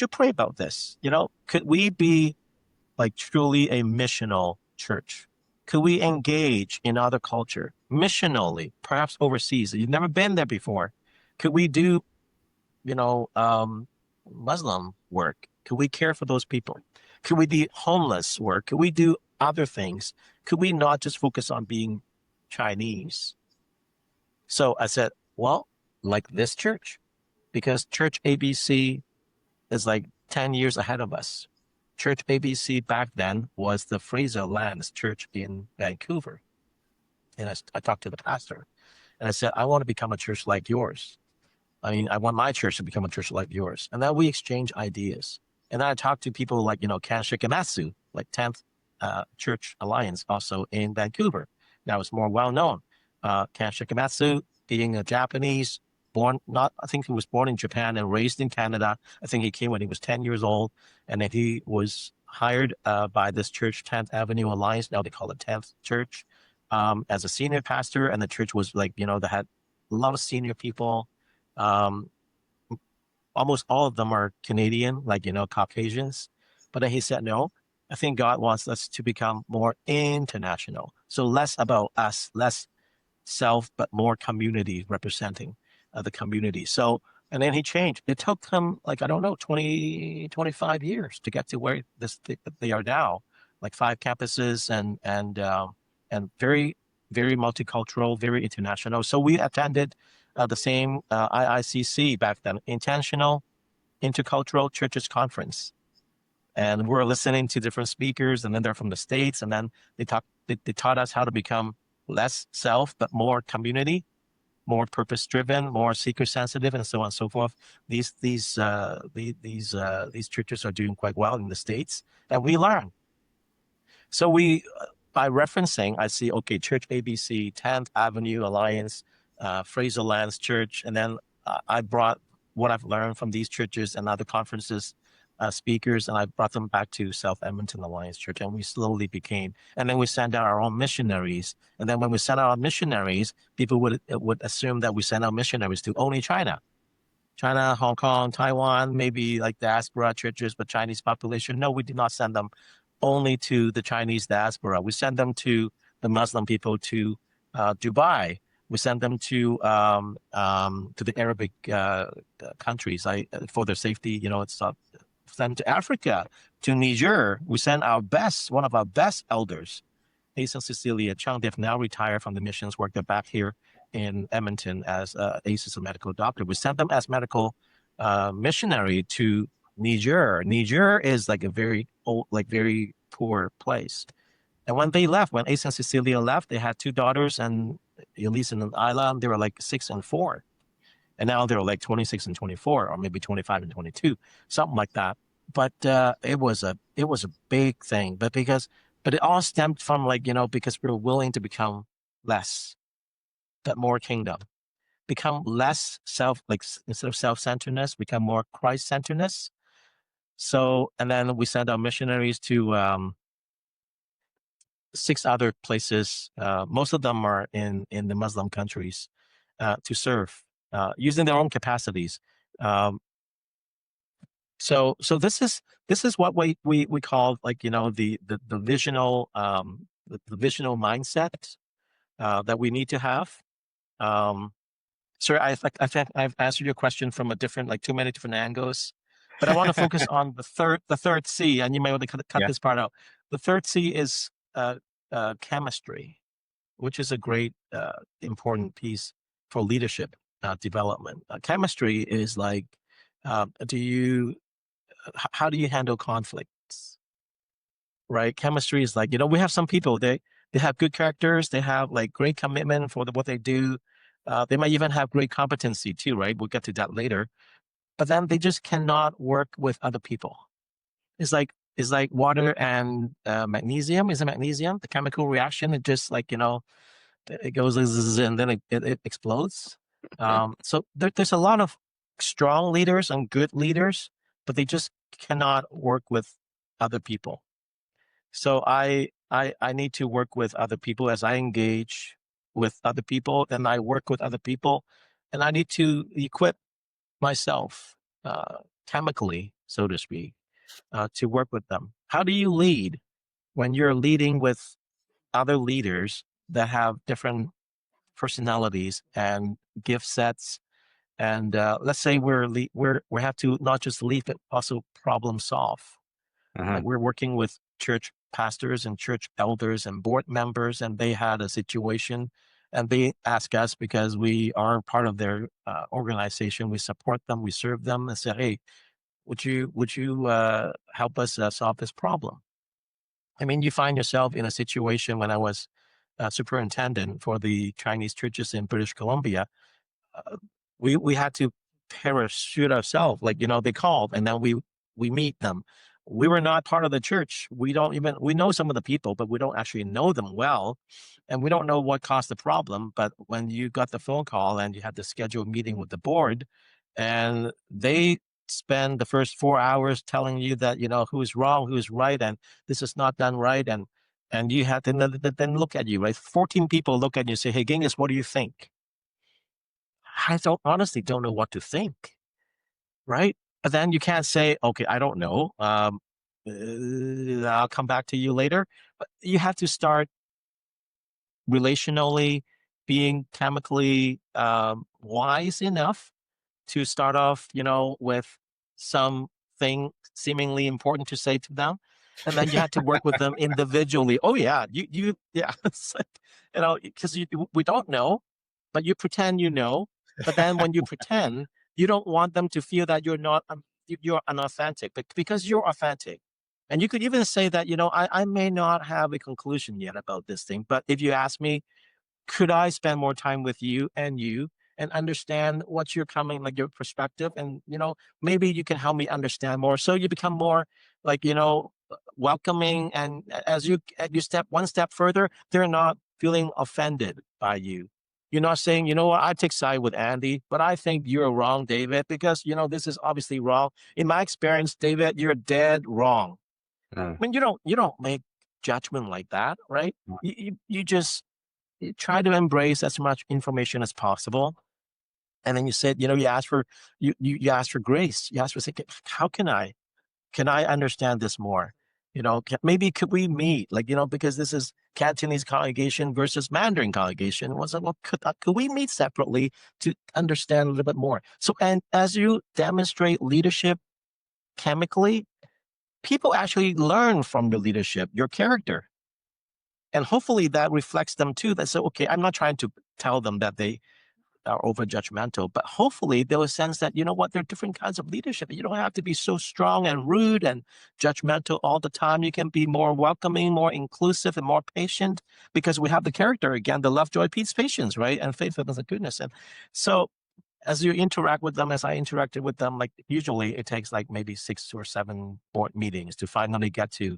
[SPEAKER 3] pray about this? Could we be like truly a missional church? Could we engage in other culture missionally, perhaps overseas? You've never been there before. Could we do, Muslim work? Could we care for those people? Could we do homeless work? Could we do other things? Could we not just focus on being Chinese? So I said, well, like this church, because Church ABC is like 10 years ahead of us. Church ABC back then was the Fraser Lands Church in Vancouver. And I talked to the pastor and I said, I want to become a church like yours. I mean, I want my church to become a church like yours. And then we exchange ideas. And then I talked to people like, Ken Shikamatsu, like 10th Church Alliance, also in Vancouver. Now it's more well known. Ken Shikamatsu, being a Japanese, I think he was born in Japan and raised in Canada. I think he came when he was 10 years old. And then he was hired by this church, 10th Avenue Alliance. Now they call it 10th Church, as a senior pastor. And the church was like, they had a lot of senior people. Almost all of them are Canadian, like, Caucasians. But then he said, no, I think God wants us to become more international. So less about us, less self, but more community, representing the community. So, and then he changed. It took him, like, I don't know, 20, 25 years to get to where they are now, like 5 campuses and very, very multicultural, very international. So we attended the same IICC back then, Intentional Intercultural Churches Conference. And we're listening to different speakers, and then they're from the States, and then they taught us how to become less self, but more community, more purpose-driven, more seeker-sensitive, and so on and so forth. These churches are doing quite well in the States, and we learn. So by referencing, I see, okay, Church ABC, 10th Avenue Alliance, Fraser Lands Church, and then I brought what I've learned from these churches and other conferences, speakers, and I brought them back to South Edmonton Alliance Church, and we slowly became, and then we sent out our own missionaries. And then when we sent out our missionaries, people would assume that we sent out missionaries to only China, Hong Kong, Taiwan, maybe like diaspora churches, but Chinese population. No, we did not send them only to the Chinese diaspora. We send them to the Muslim people, to Dubai. We send them to the Arabic countries for their safety. It's sent to Africa, to Niger. We send one of our best elders, Asa Cecilia Chung. They've now retired from the missions work. They're back here in Edmonton as Asa's a medical doctor. We sent them as medical missionary to Niger. Niger is like a very old, like very poor place. And when they left, when Ace and Cecilia left, they had two daughters, and Elise and Isla, they were like 6 and 4. And now they're like 26 and 24, or maybe 25 and 22, something like that. But it was a big thing. But it all stemmed from, like, because we were willing to become less, but more kingdom, become less instead of self-centeredness, become more Christ-centeredness. So, and then we sent our missionaries to 6 other places. Most of them are in the Muslim countries, to serve, using their own capacities. So this is what we call, like, the visional, the visional mindset that we need to have. Sir, I think I've answered your question from a different, like, too many different angles, but I want to focus on the third C, and you may want to cut
[SPEAKER 2] Yeah.
[SPEAKER 3] this part out. The third C is chemistry, which is a great important piece for leadership development. Chemistry is like, how do you handle conflicts? Right? Chemistry is like, we have some people, they have good characters, they have like great commitment for what they do. They might even have great competency too, right? We'll get to that later. But then they just cannot work with other people. It's like water and magnesium. Is it magnesium? The chemical reaction, it just, like, it goes and then it explodes. So there's a lot of strong leaders and good leaders, but they just cannot work with other people. So I need to work with other people. As I engage with other people, then I work with other people, and I need to equip myself chemically, so to speak, to work with them. How do you lead when you're leading with other leaders that have different personalities and gift sets? And let's say we have to not just lead, but also problem solve. Like, we're working with church pastors and church elders and board members, and they had a situation, and they ask us, because we are part of their organization. We support them, we serve them, and say, hey, would you help us solve this problem? I mean, you find yourself in a situation. When I was superintendent for the Chinese churches in British Columbia, uh, we had to parachute ourselves. Like, they called, and then we meet them. We were not part of the church. We know some of the people, but we don't actually know them well, and we don't know what caused the problem. But when you got the phone call and you had to schedule a meeting with the board, and they spend the first 4 hours telling you that, who's wrong, who's right, and this is not done right, and you had to then look at you, right? 14 people look at you and say, hey, Genghis, what do you think? I honestly don't know what to think, right? But then you can't say, okay, I don't know. I'll come back to you later. But you have to start relationally, being chemically wise enough to start off, with something seemingly important to say to them. And then you have to work with them individually. Oh yeah, yeah. It's like, because we don't know, but you pretend you know. But then when you pretend, you don't want them to feel that you're unauthentic, but because you're authentic. And you could even say that, I may not have a conclusion yet about this thing, but if you ask me, could I spend more time with you and understand what you're coming, like your perspective, and maybe you can help me understand more. So you become more, like, welcoming, and as you step one step further, they're not feeling offended by you. You're not saying, what, I take side with Andy, but I think you're wrong, David, because this is obviously wrong. In my experience, David, you're dead wrong. I mean, you don't make judgment like that, right? You just try to embrace as much information as possible. And then you said, you ask for you ask for grace. You ask for, how can I understand this more? Maybe could we meet, like, because this is Cantonese congregation versus Mandarin congregation. Was it, well, could we meet separately to understand a little bit more? So, and as you demonstrate leadership chemically, people actually learn from your leadership, your character. And hopefully that reflects them too. That say, okay, I'm not trying to tell them that they are over judgmental, but hopefully they'll sense that, you know what, there are different kinds of leadership. You don't have to be so strong and rude and judgmental all the time. You can be more welcoming, more inclusive, and more patient, because we have the character again, the love, joy, peace, patience, right? And faithfulness and goodness. And so as you interact with them, as I interacted with them, like usually it takes like maybe 6 or 7 board meetings to finally get to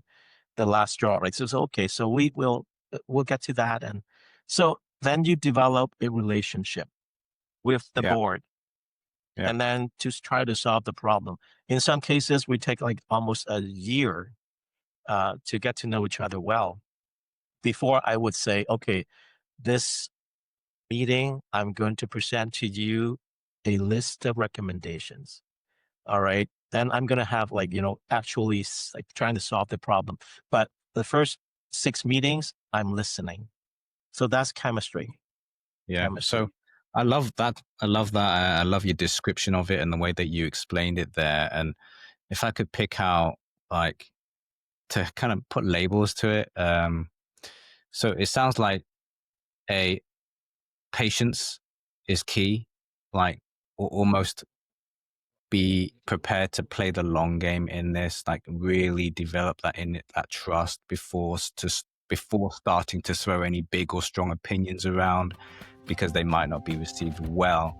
[SPEAKER 3] the last straw, right? So okay, so we'll get to that. And so then you develop a relationship with the
[SPEAKER 2] Yeah.
[SPEAKER 3] board,
[SPEAKER 2] Yeah.
[SPEAKER 3] and then to try to solve the problem. In some cases, we take like almost a year to get to know each other well before I would say, okay, this meeting, I'm going to present to you a list of recommendations. All right. Then I'm going to have like, actually like trying to solve the problem. But the first 6 meetings, I'm listening. So that's chemistry.
[SPEAKER 2] Yeah. So
[SPEAKER 3] Chemistry.
[SPEAKER 2] I love that. I love that. I love your description of it and the way that you explained it there. And if I could pick out, like, to kind of put labels to it, so it sounds like a patience is key, like almost be prepared to play the long game in this, like really develop that trust before starting to throw any big or strong opinions around, because they might not be received well.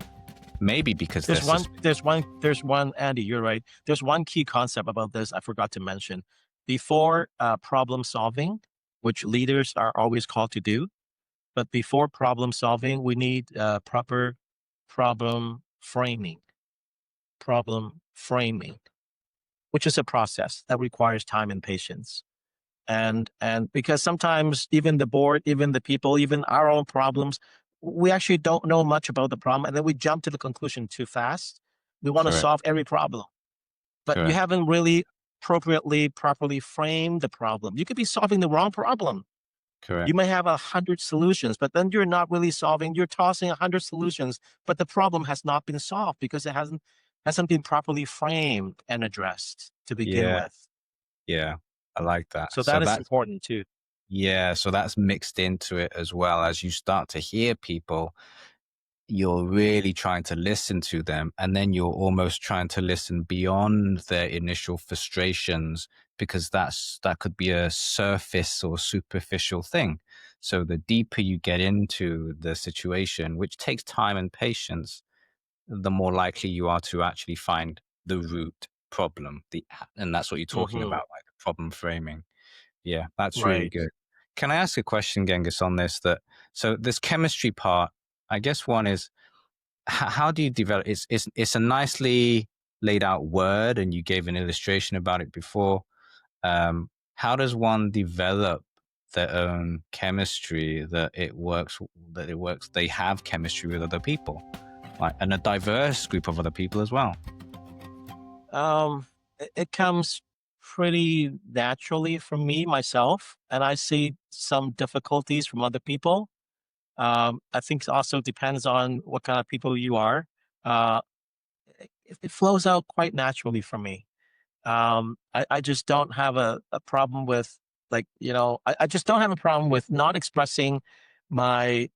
[SPEAKER 2] Maybe because
[SPEAKER 3] There's one, Andy, you're right. There's one key concept about this I forgot to mention. Before problem solving, which leaders are always called to do, but before problem solving, we need proper problem framing. Problem framing, which is a process that requires time and patience. And because sometimes even the board, even the people, even our own problems, we actually don't know much about the problem, and then we jump to the conclusion too fast. We want to
[SPEAKER 2] correct,
[SPEAKER 3] solve every problem, but you
[SPEAKER 2] correct,
[SPEAKER 3] haven't really appropriately, properly framed the problem. You could be solving the wrong problem. You
[SPEAKER 2] correct.
[SPEAKER 3] may have 100 solutions, but then you're not really solving. You're tossing 100 solutions, but the problem has not been solved because it hasn't been properly framed and addressed to begin
[SPEAKER 2] Yeah,
[SPEAKER 3] with.
[SPEAKER 2] yeah. I like that.
[SPEAKER 3] So
[SPEAKER 2] So
[SPEAKER 3] that is
[SPEAKER 2] that's
[SPEAKER 3] important too.
[SPEAKER 2] yeah. So that's mixed into it as well. As you start to hear people, you're really trying to listen to them, and then you're almost trying to listen beyond their initial frustrations, because that could be a surface or superficial thing. So the deeper you get into the situation, which takes time and patience, the more likely you are to actually find the root problem. And that's what you're talking
[SPEAKER 3] Hmm.
[SPEAKER 2] about, like the problem framing. Yeah, that's really
[SPEAKER 3] Right.
[SPEAKER 2] good. Can I ask a question, Genghis, on this? So this chemistry part, I guess one is, how do you develop? It's a nicely laid out word, and you gave an illustration about it before. How does one develop their own chemistry that it works? That it works. They have chemistry with other people, like, and a diverse group of other people as well.
[SPEAKER 3] It comes pretty naturally from me myself, and I see some difficulties from other people. I think it also depends on what kind of people you are. Uh, it flows out quite naturally for me. I just don't have a problem with, like, I just don't have a problem with not expressing my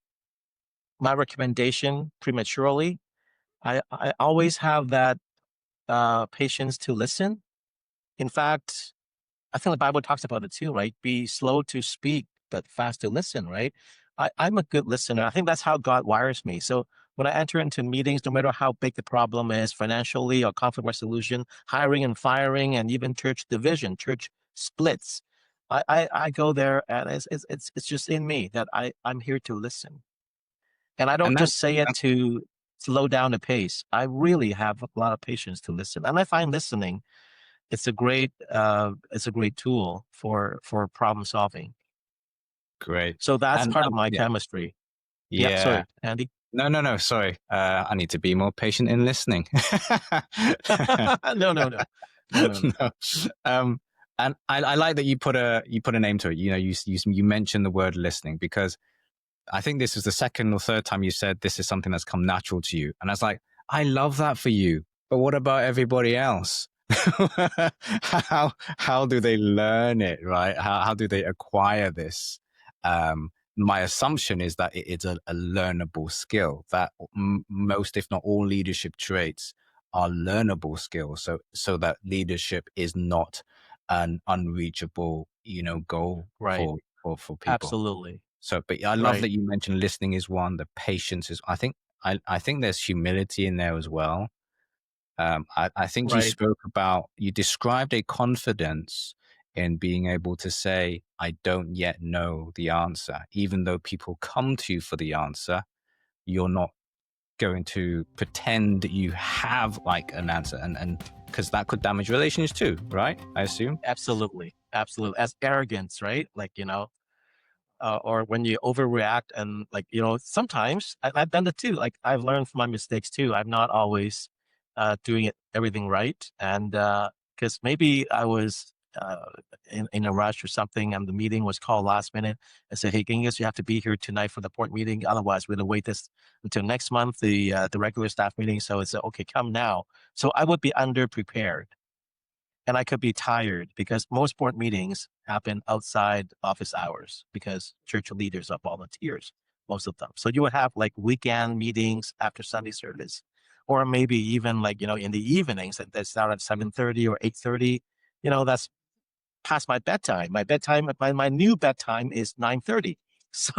[SPEAKER 3] my recommendation prematurely. I always have that patience to listen. In fact, I think the Bible talks about it too, right? Be slow to speak, but fast to listen, right? I'm a good listener. I think that's how God wires me. So when I enter into meetings, no matter how big the problem is, financially or conflict resolution, hiring and firing, and even church division, church splits, I go there, and it's just in me that I'm here to listen. And I don't
[SPEAKER 2] And
[SPEAKER 3] just say it
[SPEAKER 2] that's
[SPEAKER 3] to slow down the pace. I really have a lot of patience to listen. And if I'm listening, it's a great tool for problem solving.
[SPEAKER 2] great.
[SPEAKER 3] So that's
[SPEAKER 2] And
[SPEAKER 3] part of my
[SPEAKER 2] yeah,
[SPEAKER 3] chemistry. Yeah,
[SPEAKER 2] yeah.
[SPEAKER 3] sorry, Andy.
[SPEAKER 2] No. Sorry, I need to be more patient in listening.
[SPEAKER 3] No, no, no, no, no, no.
[SPEAKER 2] No. And I like that you put a name to it. You know, you mentioned the word listening, because I think this is the second or third time you said this is something that's come natural to you. And I was like, I love that for you. But what about everybody else? how do they learn it, right? How do they acquire this? my assumption is that it's a learnable skill, that most, if not all, leadership traits are learnable skills. So that leadership is not an unreachable, goal
[SPEAKER 3] Right.
[SPEAKER 2] for people.
[SPEAKER 3] Absolutely.
[SPEAKER 2] So, but I love
[SPEAKER 3] Right.
[SPEAKER 2] that you mentioned listening is one, the patience is, I think there's humility in there as well. I think
[SPEAKER 3] Right.
[SPEAKER 2] you described a confidence in being able to say, I don't yet know the answer. Even though people come to you for the answer, you're not going to pretend that you have like an answer, and because that could damage relations too, right? I assume.
[SPEAKER 3] Absolutely. Absolutely. As arrogance, right? Like, or when you overreact and like, sometimes I've done it too. Like I've learned from my mistakes too. I'm not always doing everything right. And because maybe I was in a rush or something and the meeting was called last minute. I said, hey, Genghis, you have to be here tonight for the board meeting. Otherwise, we're going to wait this until next month, the regular staff meeting. So it's okay, come now. So I would be underprepared and I could be tired because most board meetings happen outside office hours because church leaders are volunteers, most of them. So you would have like weekend meetings after Sunday service, or maybe even like in the evenings that start at 7:30 or 8:30. That's past my bedtime. My new bedtime is 9:30. So,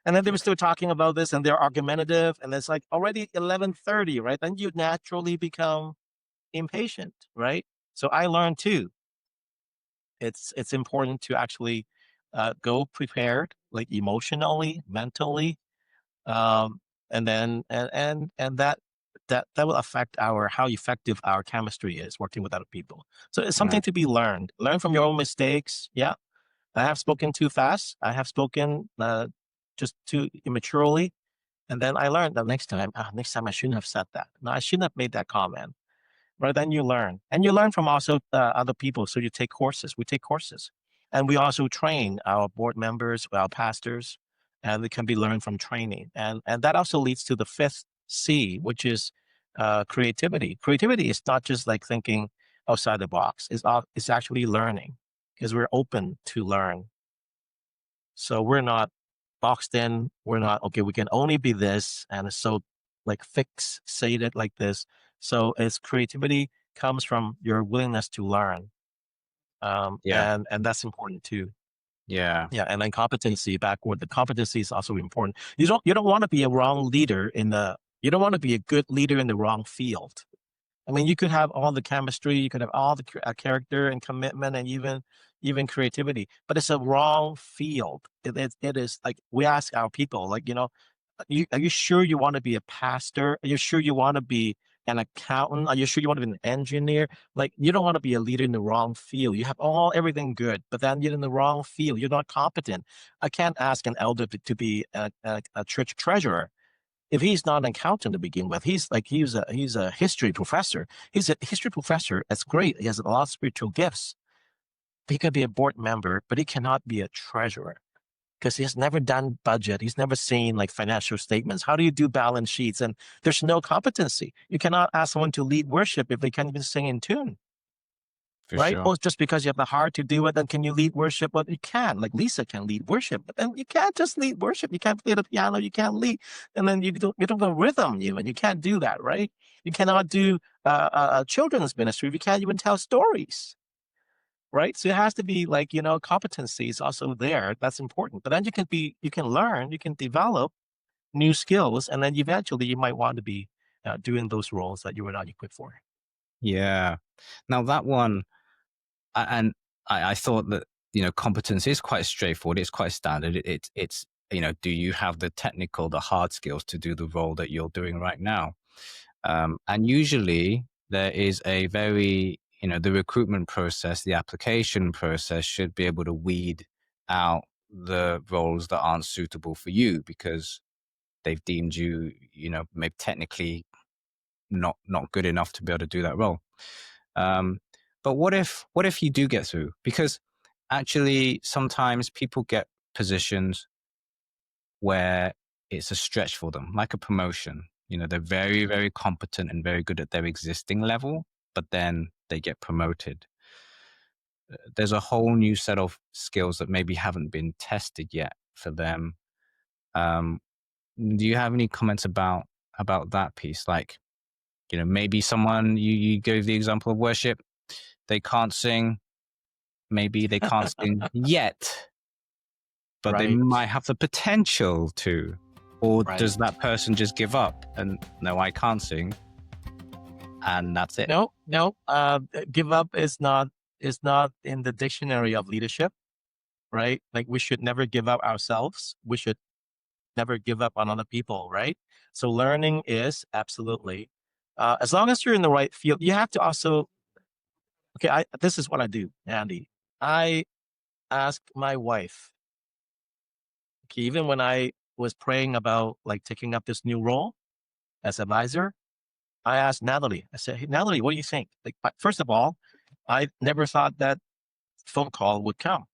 [SPEAKER 3] and then they were still talking about this, and they're argumentative, and it's like already 11:30, right? Then you naturally become impatient, right? So I learned too. It's important to actually go prepared, like emotionally, mentally, um, and then and that will affect our how effective our chemistry is working with other people. So it's something
[SPEAKER 2] Right.
[SPEAKER 3] to be learned. Learn from your own mistakes. Yeah, I have spoken too fast. I have spoken just too immaturely, and then I learned that next time I shouldn't have said that. No, I shouldn't have made that comment. Right, then you learn, and you learn from also other people. So you take courses. We take courses, and we also train our board members, our pastors, and it can be learned from training. And that also leads to the fifth C, which is creativity. Creativity is not just like thinking outside the box. It's actually learning because we're open to learn. So we're not boxed in. We're not, okay, we can only be this. And it's so like fixated like this. So its creativity comes from your willingness to learn.
[SPEAKER 2] Yeah.
[SPEAKER 3] And that's important too.
[SPEAKER 2] Yeah.
[SPEAKER 3] Yeah. And then competency backward. The competency is also important. You don't want to be a wrong leader you don't want to be a good leader in the wrong field. I mean, you could have all the chemistry, you could have all the character and commitment, and even creativity, but it's a wrong field. It is like we ask our people, like are you sure you want to be a pastor? Are you sure you want to be an accountant? Are you sure you want to be an engineer? Like you don't want to be a leader in the wrong field. You have everything good, but then you're in the wrong field. You're not competent. I can't ask an elder to be a church treasurer if he's not an accountant to begin with. He's a history professor. He's a history professor. That's great. He has a lot of spiritual gifts. He could be a board member, but he cannot be a treasurer because he has never done budget. He's never seen like financial statements. How do you do balance sheets? And there's no competency. You cannot ask someone to lead worship if they can't even sing in tune.
[SPEAKER 2] For
[SPEAKER 3] Right?
[SPEAKER 2] sure.
[SPEAKER 3] Oh, just because you have the heart to do it, then can you lead worship? Well, you can. Like Lisa can lead worship, but then you can't just lead worship. You can't play the piano. You can't lead, and then you don't have rhythm even. You can't do that, right? You cannot do children's ministry. You can't even tell stories, right? So it has to be like competency is also there. That's important. But then you can learn, you can develop new skills, and then eventually you might want to be doing those roles that you were not equipped for.
[SPEAKER 2] Yeah. Now that one, and I thought that competence is quite straightforward. It's quite standard. It's do you have the technical, the hard skills to do the role that you're doing right now? And usually there is a very the recruitment process, the application process should be able to weed out the roles that aren't suitable for you because they've deemed you maybe technically not good enough to be able to do that role. Um, but what if you do get through? Because actually, sometimes people get positions where it's a stretch for them, like a promotion. They're very, very competent and very good at their existing level, but then they get promoted. There's a whole new set of skills that maybe haven't been tested yet for them. Do you have any comments about that piece? Like, maybe someone, you gave the example of worship, they can't sing, maybe they can't sing yet, but they
[SPEAKER 3] Right.
[SPEAKER 2] might have the potential to. Or
[SPEAKER 3] Right.
[SPEAKER 2] does that person just give up and no, I can't sing, and that's it?
[SPEAKER 3] No, no. Give up is not in the dictionary of leadership, right? Like we should never give up ourselves. We should never give up on other people, right? So learning is absolutely, as long as you're in the right field, you have to also, okay, this is what I do, Andy. I ask my wife, okay, even when I was praying about like taking up this new role as advisor, I asked Natalie, I said, hey, Natalie, what do you think? Like, first of all, I never thought that phone call would come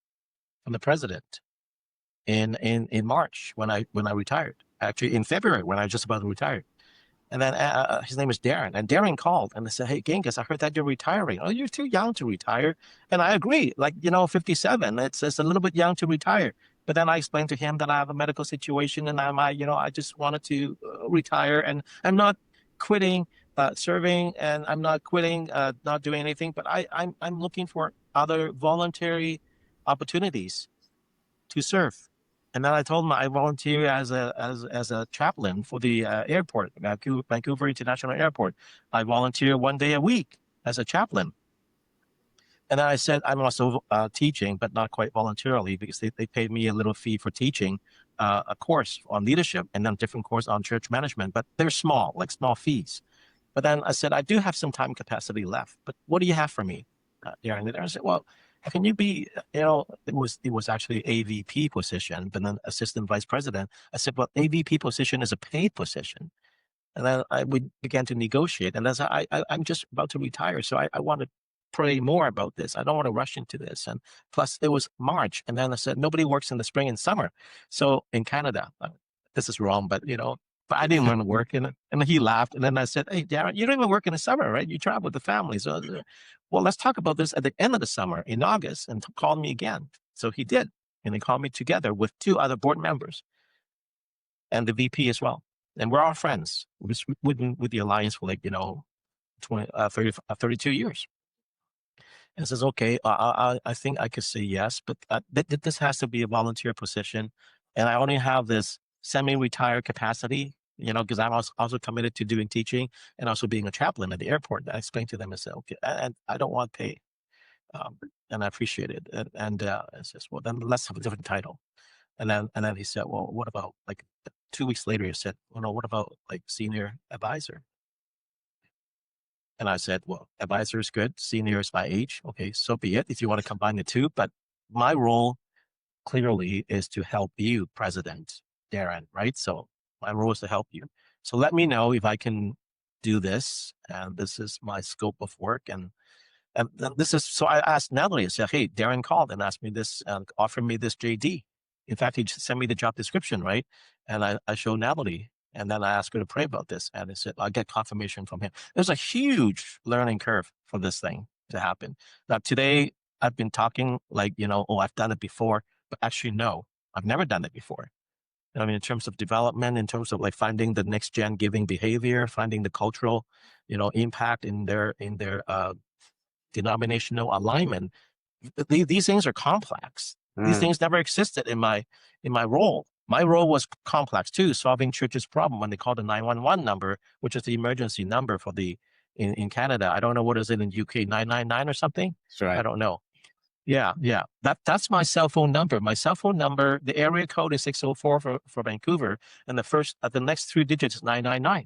[SPEAKER 3] from the president in March when I retired. Actually, in February when I was just about to retire. And then his name is Darren. And Darren called and they said, hey, Genghis, I heard that you're retiring. Oh, you're too young to retire. And I agree. Like, 57, it's a little bit young to retire. But then I explained to him that I have a medical situation and I just wanted to retire. And I'm not quitting serving, and I'm not quitting, not doing anything. But I'm looking for other voluntary opportunities to serve. And then I told him I volunteer as a chaplain for the airport, Vancouver International Airport. I volunteer 1 day a week as a chaplain. And then I said I'm also teaching, but not quite voluntarily, because they paid me a little fee for teaching a course on leadership and then a different course on church management. But they're small, like small fees. But then I said, I do have some time capacity left, but what do you have for me, Darren? And I said, well, can you be, it was actually AVP position, but then assistant vice president. I said, well, AVP position is a paid position. And then we began to negotiate. And as I'm just about to retire, so I want to pray more about this. I don't want to rush into this. And plus, it was March. And then I said, nobody works in the spring and summer. So in Canada, this is wrong, but but I didn't want to work in it. And he laughed. And then I said, hey, Darren, you don't even work in the summer, right? You travel with the family. So, well, let's talk about this at the end of the summer in August, and call me again. So he did. And he called me together with 2 other board members and the VP as well. And we're all friends. We've been with the Alliance for 32 years. And says, okay, I think I could say yes, but this has to be a volunteer position. And I only have this semi-retired capacity, because I'm also committed to doing teaching and also being a chaplain at the airport. I explained to them, I said, okay, and I don't want pay. And I appreciate it. And it says, well, then let's have a different title. And then he said, well, what about, like 2 weeks later, he said, well, no, what about like senior advisor? And I said, well, advisor is good. Senior is my age. Okay, so be it if you want to combine the two. But my role clearly is to help you, President Darren, right? So my role is to help you. So let me know if I can do this. And this is my scope of work. And this is, so I asked Natalie, I said, hey, Darren called and asked me this and offered me this JD. In fact, he just sent me the job description, right? And I showed Natalie. And then I asked her to pray about this. And I said, I'll get confirmation from him. There's a huge learning curve for this thing to happen. Now, today, I've been talking like, oh, I've done it before. But actually, no, I've never done it before. I mean, in terms of development, in terms of like finding the next gen giving behavior, finding the cultural, impact in their denominational alignment. These things are complex. These things never existed in my role. My role was complex too, solving churches' problem when they called the 911 number, which is the emergency number for in Canada. I don't know what is it in UK, 999 or something.
[SPEAKER 2] That's right.
[SPEAKER 3] I don't know. Yeah. That's my cell phone number. My cell phone number, the area code is 604 for Vancouver, and the next 3 digits is 999.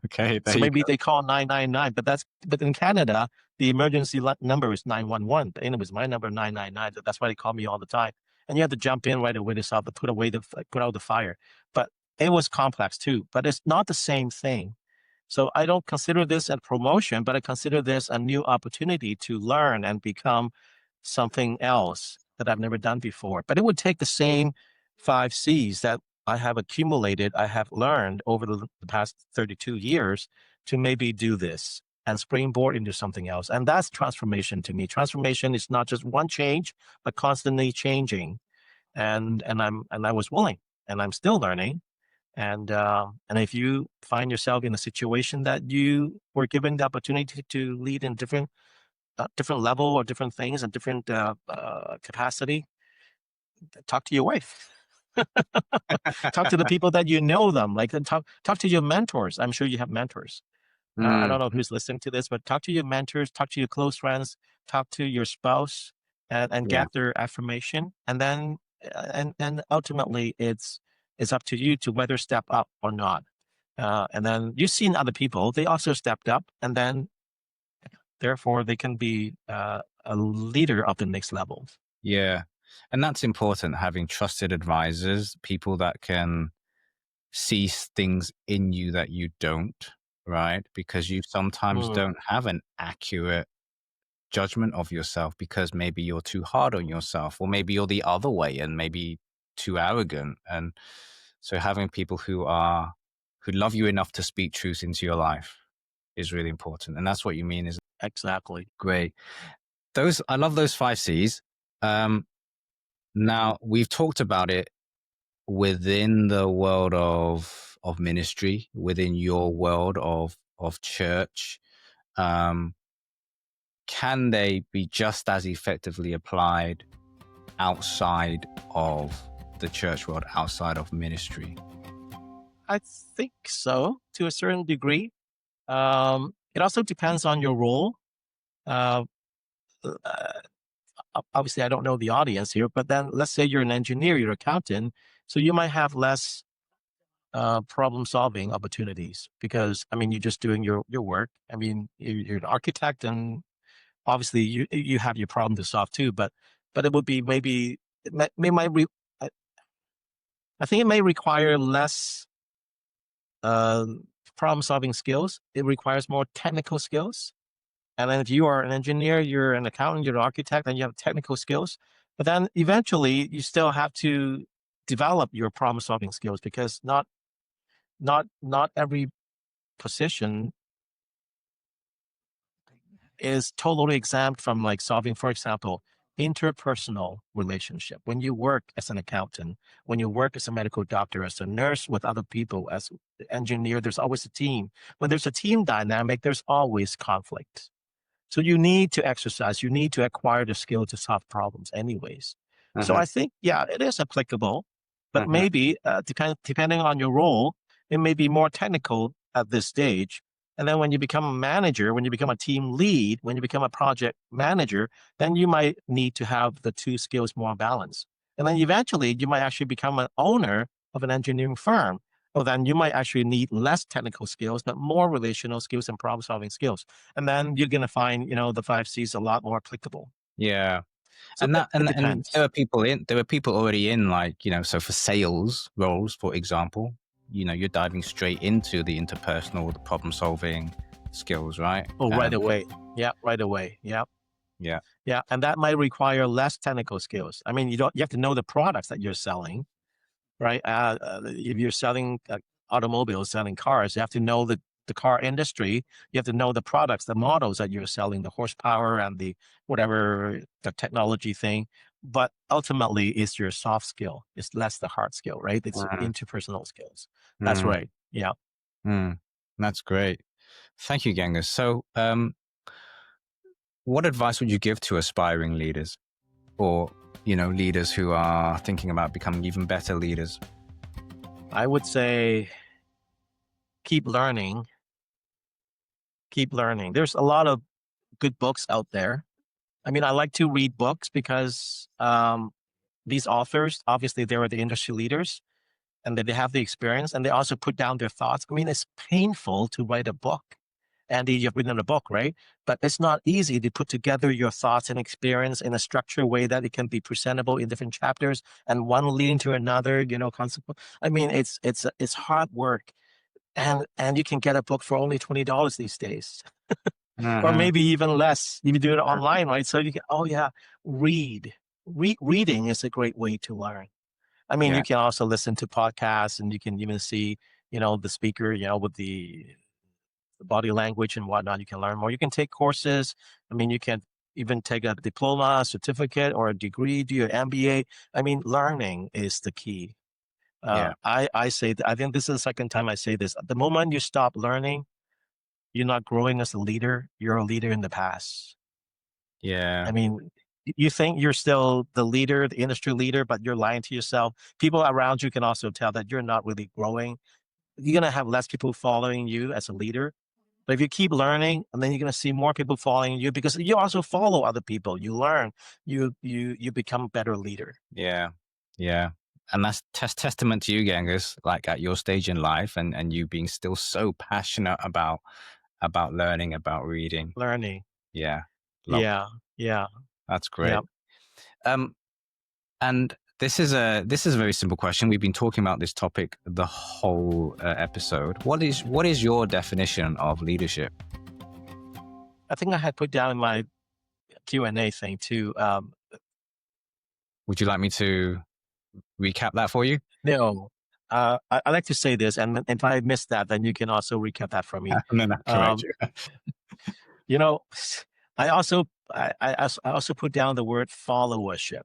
[SPEAKER 2] Okay.
[SPEAKER 3] So maybe they call 999, but in Canada, the emergency number is 911. But anyways, my number 999. That's why they call me all the time. And you have to jump in right away to solve, to put out the fire. But it was complex too. But it's not the same thing. So I don't consider this a promotion, but I consider this a new opportunity to learn and become something else that I've never done before. But it would take the same 5 C's that I have accumulated, I have learned over the past 32 years to maybe do this and springboard into something else. And that's transformation to me. Transformation is not just one change, but constantly changing. And I was willing. and I'm still learning. And if you find yourself in a situation that you were given the opportunity to lead in different level or different things and different capacity, talk to your wife. Talk to the people that you know them. Like talk to your mentors. I'm sure you have mentors. I
[SPEAKER 2] Mm,
[SPEAKER 3] don't know who's listening to this, but talk to your mentors, talk to your close friends, talk to your spouse, and
[SPEAKER 2] yeah.
[SPEAKER 3] get their affirmation. And then and ultimately, it's up to you to whether step up or not. And then you've seen other people; they also stepped up, and then therefore they can be a leader of the next level.
[SPEAKER 2] Yeah. And that's important, having trusted advisors, people that can see things in you that you don't, right? Because you sometimes
[SPEAKER 3] Mm,
[SPEAKER 2] don't have an accurate judgment of yourself because maybe you're too hard on yourself, or maybe you're the other way and maybe too arrogant. And so having people who love you enough to speak truth into your life is really important. And that's what you mean is
[SPEAKER 3] exactly.
[SPEAKER 2] great. I love those 5 C's. Now we've talked about it within the world of ministry, within your world of church. Um, can they be just as effectively applied outside of the church world, outside of ministry?
[SPEAKER 3] I think so to a certain degree. It also depends on your role. Uh, uh, Obviously, I don't know the audience here, but then let's say you're an engineer, you're an accountant, so you might have less problem solving opportunities because I mean you're just doing your work. I mean you're an architect, and obviously you have your problem to solve too. But it would be maybe I I think it may require less uh, problem solving skills. It requires more technical skills. And then if you are an engineer, you're an accountant, you're an architect, and you have technical skills. But then eventually you still have to develop your problem solving skills because not every position is totally exempt from like solving, for example, interpersonal relationship. When you work as an accountant, when you work as a medical doctor, as a nurse with other people, as an engineer, there's always a team. When there's a team dynamic, there's always conflict. So you need to exercise, you need to acquire the skill to solve problems anyways. So
[SPEAKER 2] Uh-huh,
[SPEAKER 3] I think, yeah, it is applicable, but
[SPEAKER 2] uh-huh.
[SPEAKER 3] maybe depending on your role, it may be more technical at this stage. And then when you become a manager, when you become a team lead, when you become a project manager, then you might need to have the two skills more balanced. And then eventually you might actually become an owner of an engineering firm. Well, then you might actually need less technical skills, but more relational skills and problem solving skills. And then you're going to find, the 5 C's a lot more applicable.
[SPEAKER 2] Yeah.
[SPEAKER 3] So
[SPEAKER 2] And
[SPEAKER 3] it
[SPEAKER 2] and
[SPEAKER 3] depends.
[SPEAKER 2] there were people already in, like, so for sales roles, for example, you're diving straight into the interpersonal, the problem solving skills, right?
[SPEAKER 3] Oh, right away. Yeah, right away. Yeah.
[SPEAKER 2] Yeah.
[SPEAKER 3] Yeah. And that might require less technical skills. I mean, you have to know the products that you're selling, right? If you're selling automobiles, selling cars, you have to know the car industry. You have to know the products, the models that you're selling, the horsepower and the whatever the technology thing. But ultimately, it's your soft skill. It's less the hard skill, right? It's
[SPEAKER 2] Mm,
[SPEAKER 3] interpersonal skills. That's
[SPEAKER 2] mm,
[SPEAKER 3] right. Yeah.
[SPEAKER 2] mm. That's great. Thank you, Genghis. So, what advice would you give to aspiring leaders, or leaders who are thinking about becoming even better leaders?
[SPEAKER 3] I would say keep learning. Keep learning. There's a lot of good books out there. I mean, I like to read books because these authors, obviously, they are the industry leaders and that they have the experience and they also put down their thoughts. I mean, it's painful to write a book. Andy, you've written a book, right? But it's not easy to put together your thoughts and experience in a structured way that it can be presentable in different chapters and one leading to another, concept. I mean, it's hard work. And you can get a book for only $20 these days, or
[SPEAKER 2] Uh-huh.
[SPEAKER 3] maybe even less if you do it online, right? So you can, oh yeah, read. Reading is a great way to learn. I mean,
[SPEAKER 2] Yeah.
[SPEAKER 3] you can also listen to podcasts and you can even see, the speaker, with the body language and whatnot. You can learn more. You can take courses. I mean, you can even take a diploma, a certificate, or a degree, do your MBA. I mean, learning is the key.
[SPEAKER 2] Yeah.
[SPEAKER 3] I say that I think this is the second time I say this. The moment you stop learning, you're not growing as a leader. You're a leader in the past.
[SPEAKER 2] Yeah.
[SPEAKER 3] I mean, you think you're still the leader, the industry leader, but you're lying to yourself. People around you can also tell that you're not really growing. You're gonna have less people following you as a leader. But if you keep learning, and then you're gonna see more people following you because you also follow other people. You learn, you become a better leader.
[SPEAKER 2] Yeah. Yeah. And that's testament to you, Genghis, like at your stage in life, and you being still so passionate about learning, about reading.
[SPEAKER 3] Learning.
[SPEAKER 2] Yeah. Love.
[SPEAKER 3] Yeah, yeah,
[SPEAKER 2] That's
[SPEAKER 3] yeah.
[SPEAKER 2] great. Um, and this is a very simple question. We've been talking about this topic the whole episode. What is your definition of leadership?
[SPEAKER 3] I think I had put down in my Q&A thing too.
[SPEAKER 2] Would you like me to recap that for you?
[SPEAKER 3] No, I like to say this, and if I missed that, then you can also recap that for me.
[SPEAKER 2] And then I correct
[SPEAKER 3] Um,
[SPEAKER 2] you.
[SPEAKER 3] you know, I also put down the word followership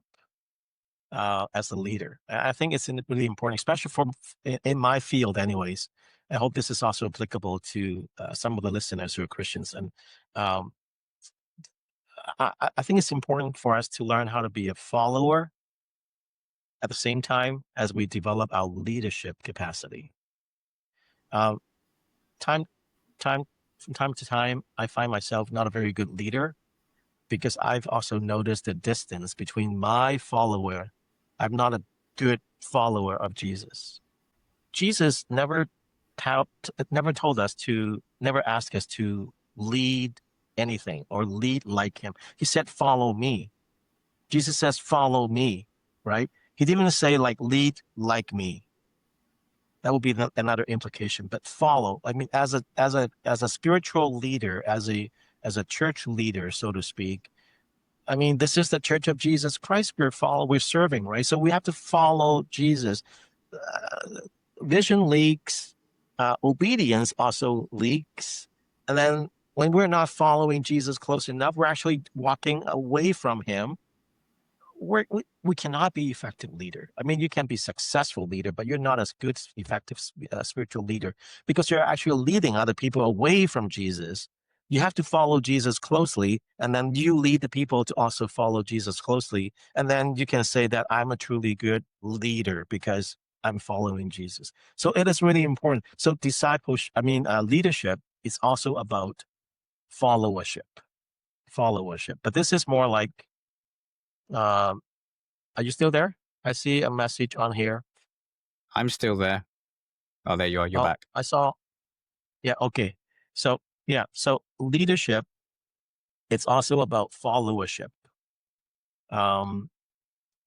[SPEAKER 3] as a leader. I think it's really important, especially for in my field, anyways. I hope this is also applicable to some of the listeners who are Christians. And um, I think it's important for us to learn how to be a follower at the same time as we develop our leadership capacity. Um, time, time, from time to time, I find myself not a very good leader because I've also noticed the distance between my follower. I'm not a good follower of Jesus. Jesus never told us to, never asked us to lead anything or lead like him. He said, follow me. Jesus says, follow me, right? He didn't even say like lead like me. That would be another implication, but follow. I mean, as a spiritual leader, as a church leader, so to speak. I mean, this is the Church of Jesus Christ we're serving, right? So we have to follow Jesus. Vision leaks, obedience also leaks. And then when we're not following Jesus close enough, we're actually walking away from him. We cannot be effective leader. I mean, you can be successful leader, but you're not as good effective spiritual leader because you're actually leading other people away from Jesus. You have to follow Jesus closely, and then you lead the people to also follow Jesus closely. And then you can say that I'm a truly good leader because I'm following Jesus. So it is really important. So leadership is also about followership. But this is more like, are you still there? I see a message on here.
[SPEAKER 2] I'm still there. Oh, there you are. You're back.
[SPEAKER 3] I saw. Yeah. Okay. So yeah. So leadership, it's also about followership. And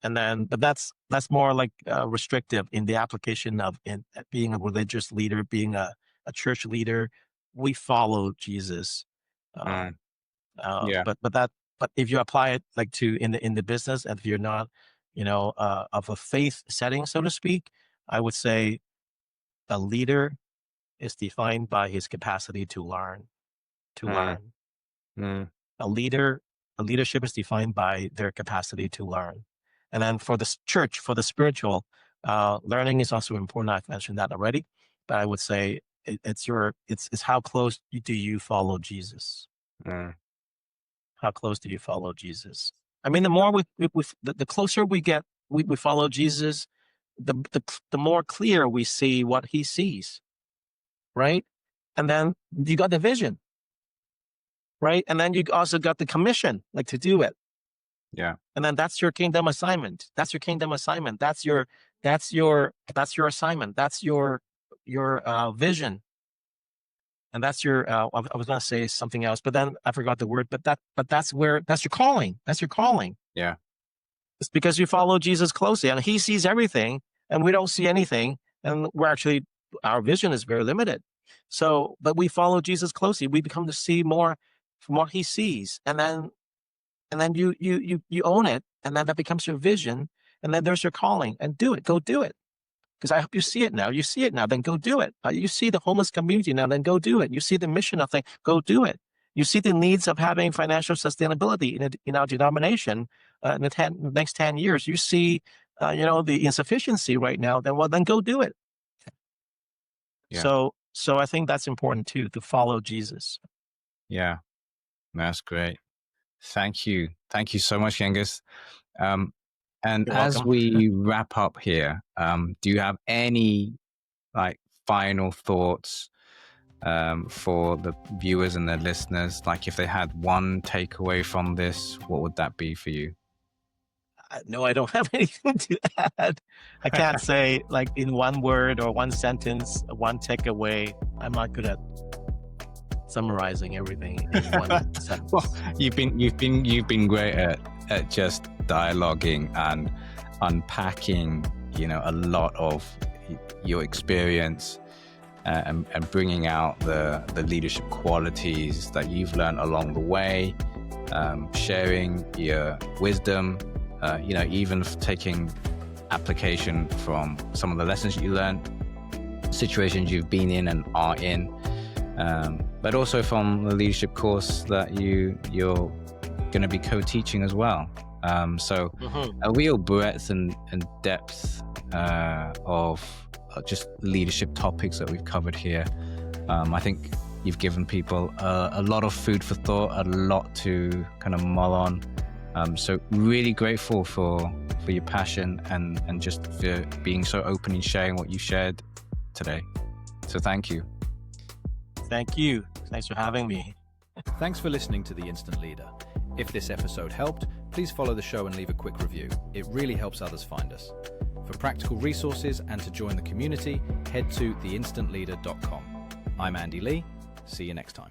[SPEAKER 3] then, but that's more like restrictive in the application of in being a religious leader, being a church leader. We follow Jesus.
[SPEAKER 2] Mm, yeah.
[SPEAKER 3] But if you apply it like to in the business, and if you're not, of a faith setting, so to speak, I would say a leader is defined by his capacity to learn. To
[SPEAKER 2] Mm,
[SPEAKER 3] learn,
[SPEAKER 2] mm,
[SPEAKER 3] a leadership is defined by their capacity to learn. And then for the church, for the spiritual, learning is also important. I've mentioned that already, but I would say it's how close do you follow Jesus?
[SPEAKER 2] mm.
[SPEAKER 3] How close do you follow Jesus? I mean, the more the closer we get, we follow Jesus, the more clear we see what he sees, right? And then you got the vision, right? And then you also got the commission, like to do it.
[SPEAKER 2] Yeah.
[SPEAKER 3] And then that's your kingdom assignment. That's your kingdom assignment. That's your assignment. That's your vision. And that's your I was going to say something else, but then I forgot the word. But that's your calling. That's your calling.
[SPEAKER 2] Yeah.
[SPEAKER 3] It's because you follow Jesus closely, and he sees everything, and we don't see anything, and our vision is very limited. So, but we follow Jesus closely. We become to see more from what he sees, and then you own it, and then that becomes your vision, and then there's your calling, and go do it. Because I hope you see it now. You see it now, then go do it. You see the homeless community now, then go do it. You see the mission of things, go do it. You see the needs of having financial sustainability in our denomination in the next 10 years. You see the insufficiency right now, then go do it.
[SPEAKER 2] Yeah.
[SPEAKER 3] So I think that's important too, to follow Jesus.
[SPEAKER 2] Yeah, that's great. Thank you. Thank you so much, Genghis. And
[SPEAKER 3] You're
[SPEAKER 2] as
[SPEAKER 3] welcome.
[SPEAKER 2] we wrap up here, do you have any like final thoughts for the viewers and the listeners? Like if they had one takeaway from this, what would that be for you?
[SPEAKER 3] No, I don't have anything to add. I can't say like in one word or one sentence, one takeaway. I'm not good at summarizing everything in one sentence.
[SPEAKER 2] Well, you've been great at just dialoguing and unpacking, a lot of your experience and bringing out the leadership qualities that you've learned along the way, sharing your wisdom, even taking application from some of the lessons you learned, situations you've been in and are in, but also from the leadership course that you're going to be co-teaching as well. So a real breadth and depth of just leadership topics that we've covered here. I think you've given people a lot of food for thought, a lot to kind of mull on. So really grateful for your passion and just for being so open and sharing what you shared today. So thank you.
[SPEAKER 3] Thank you. Thanks for having me.
[SPEAKER 1] Thanks for listening to The Instant Leader. If this episode helped, please follow the show and leave a quick review. It really helps others find us. For practical resources and to join the community, head to theinstantleader.com. I'm Andy Lee. See you next time.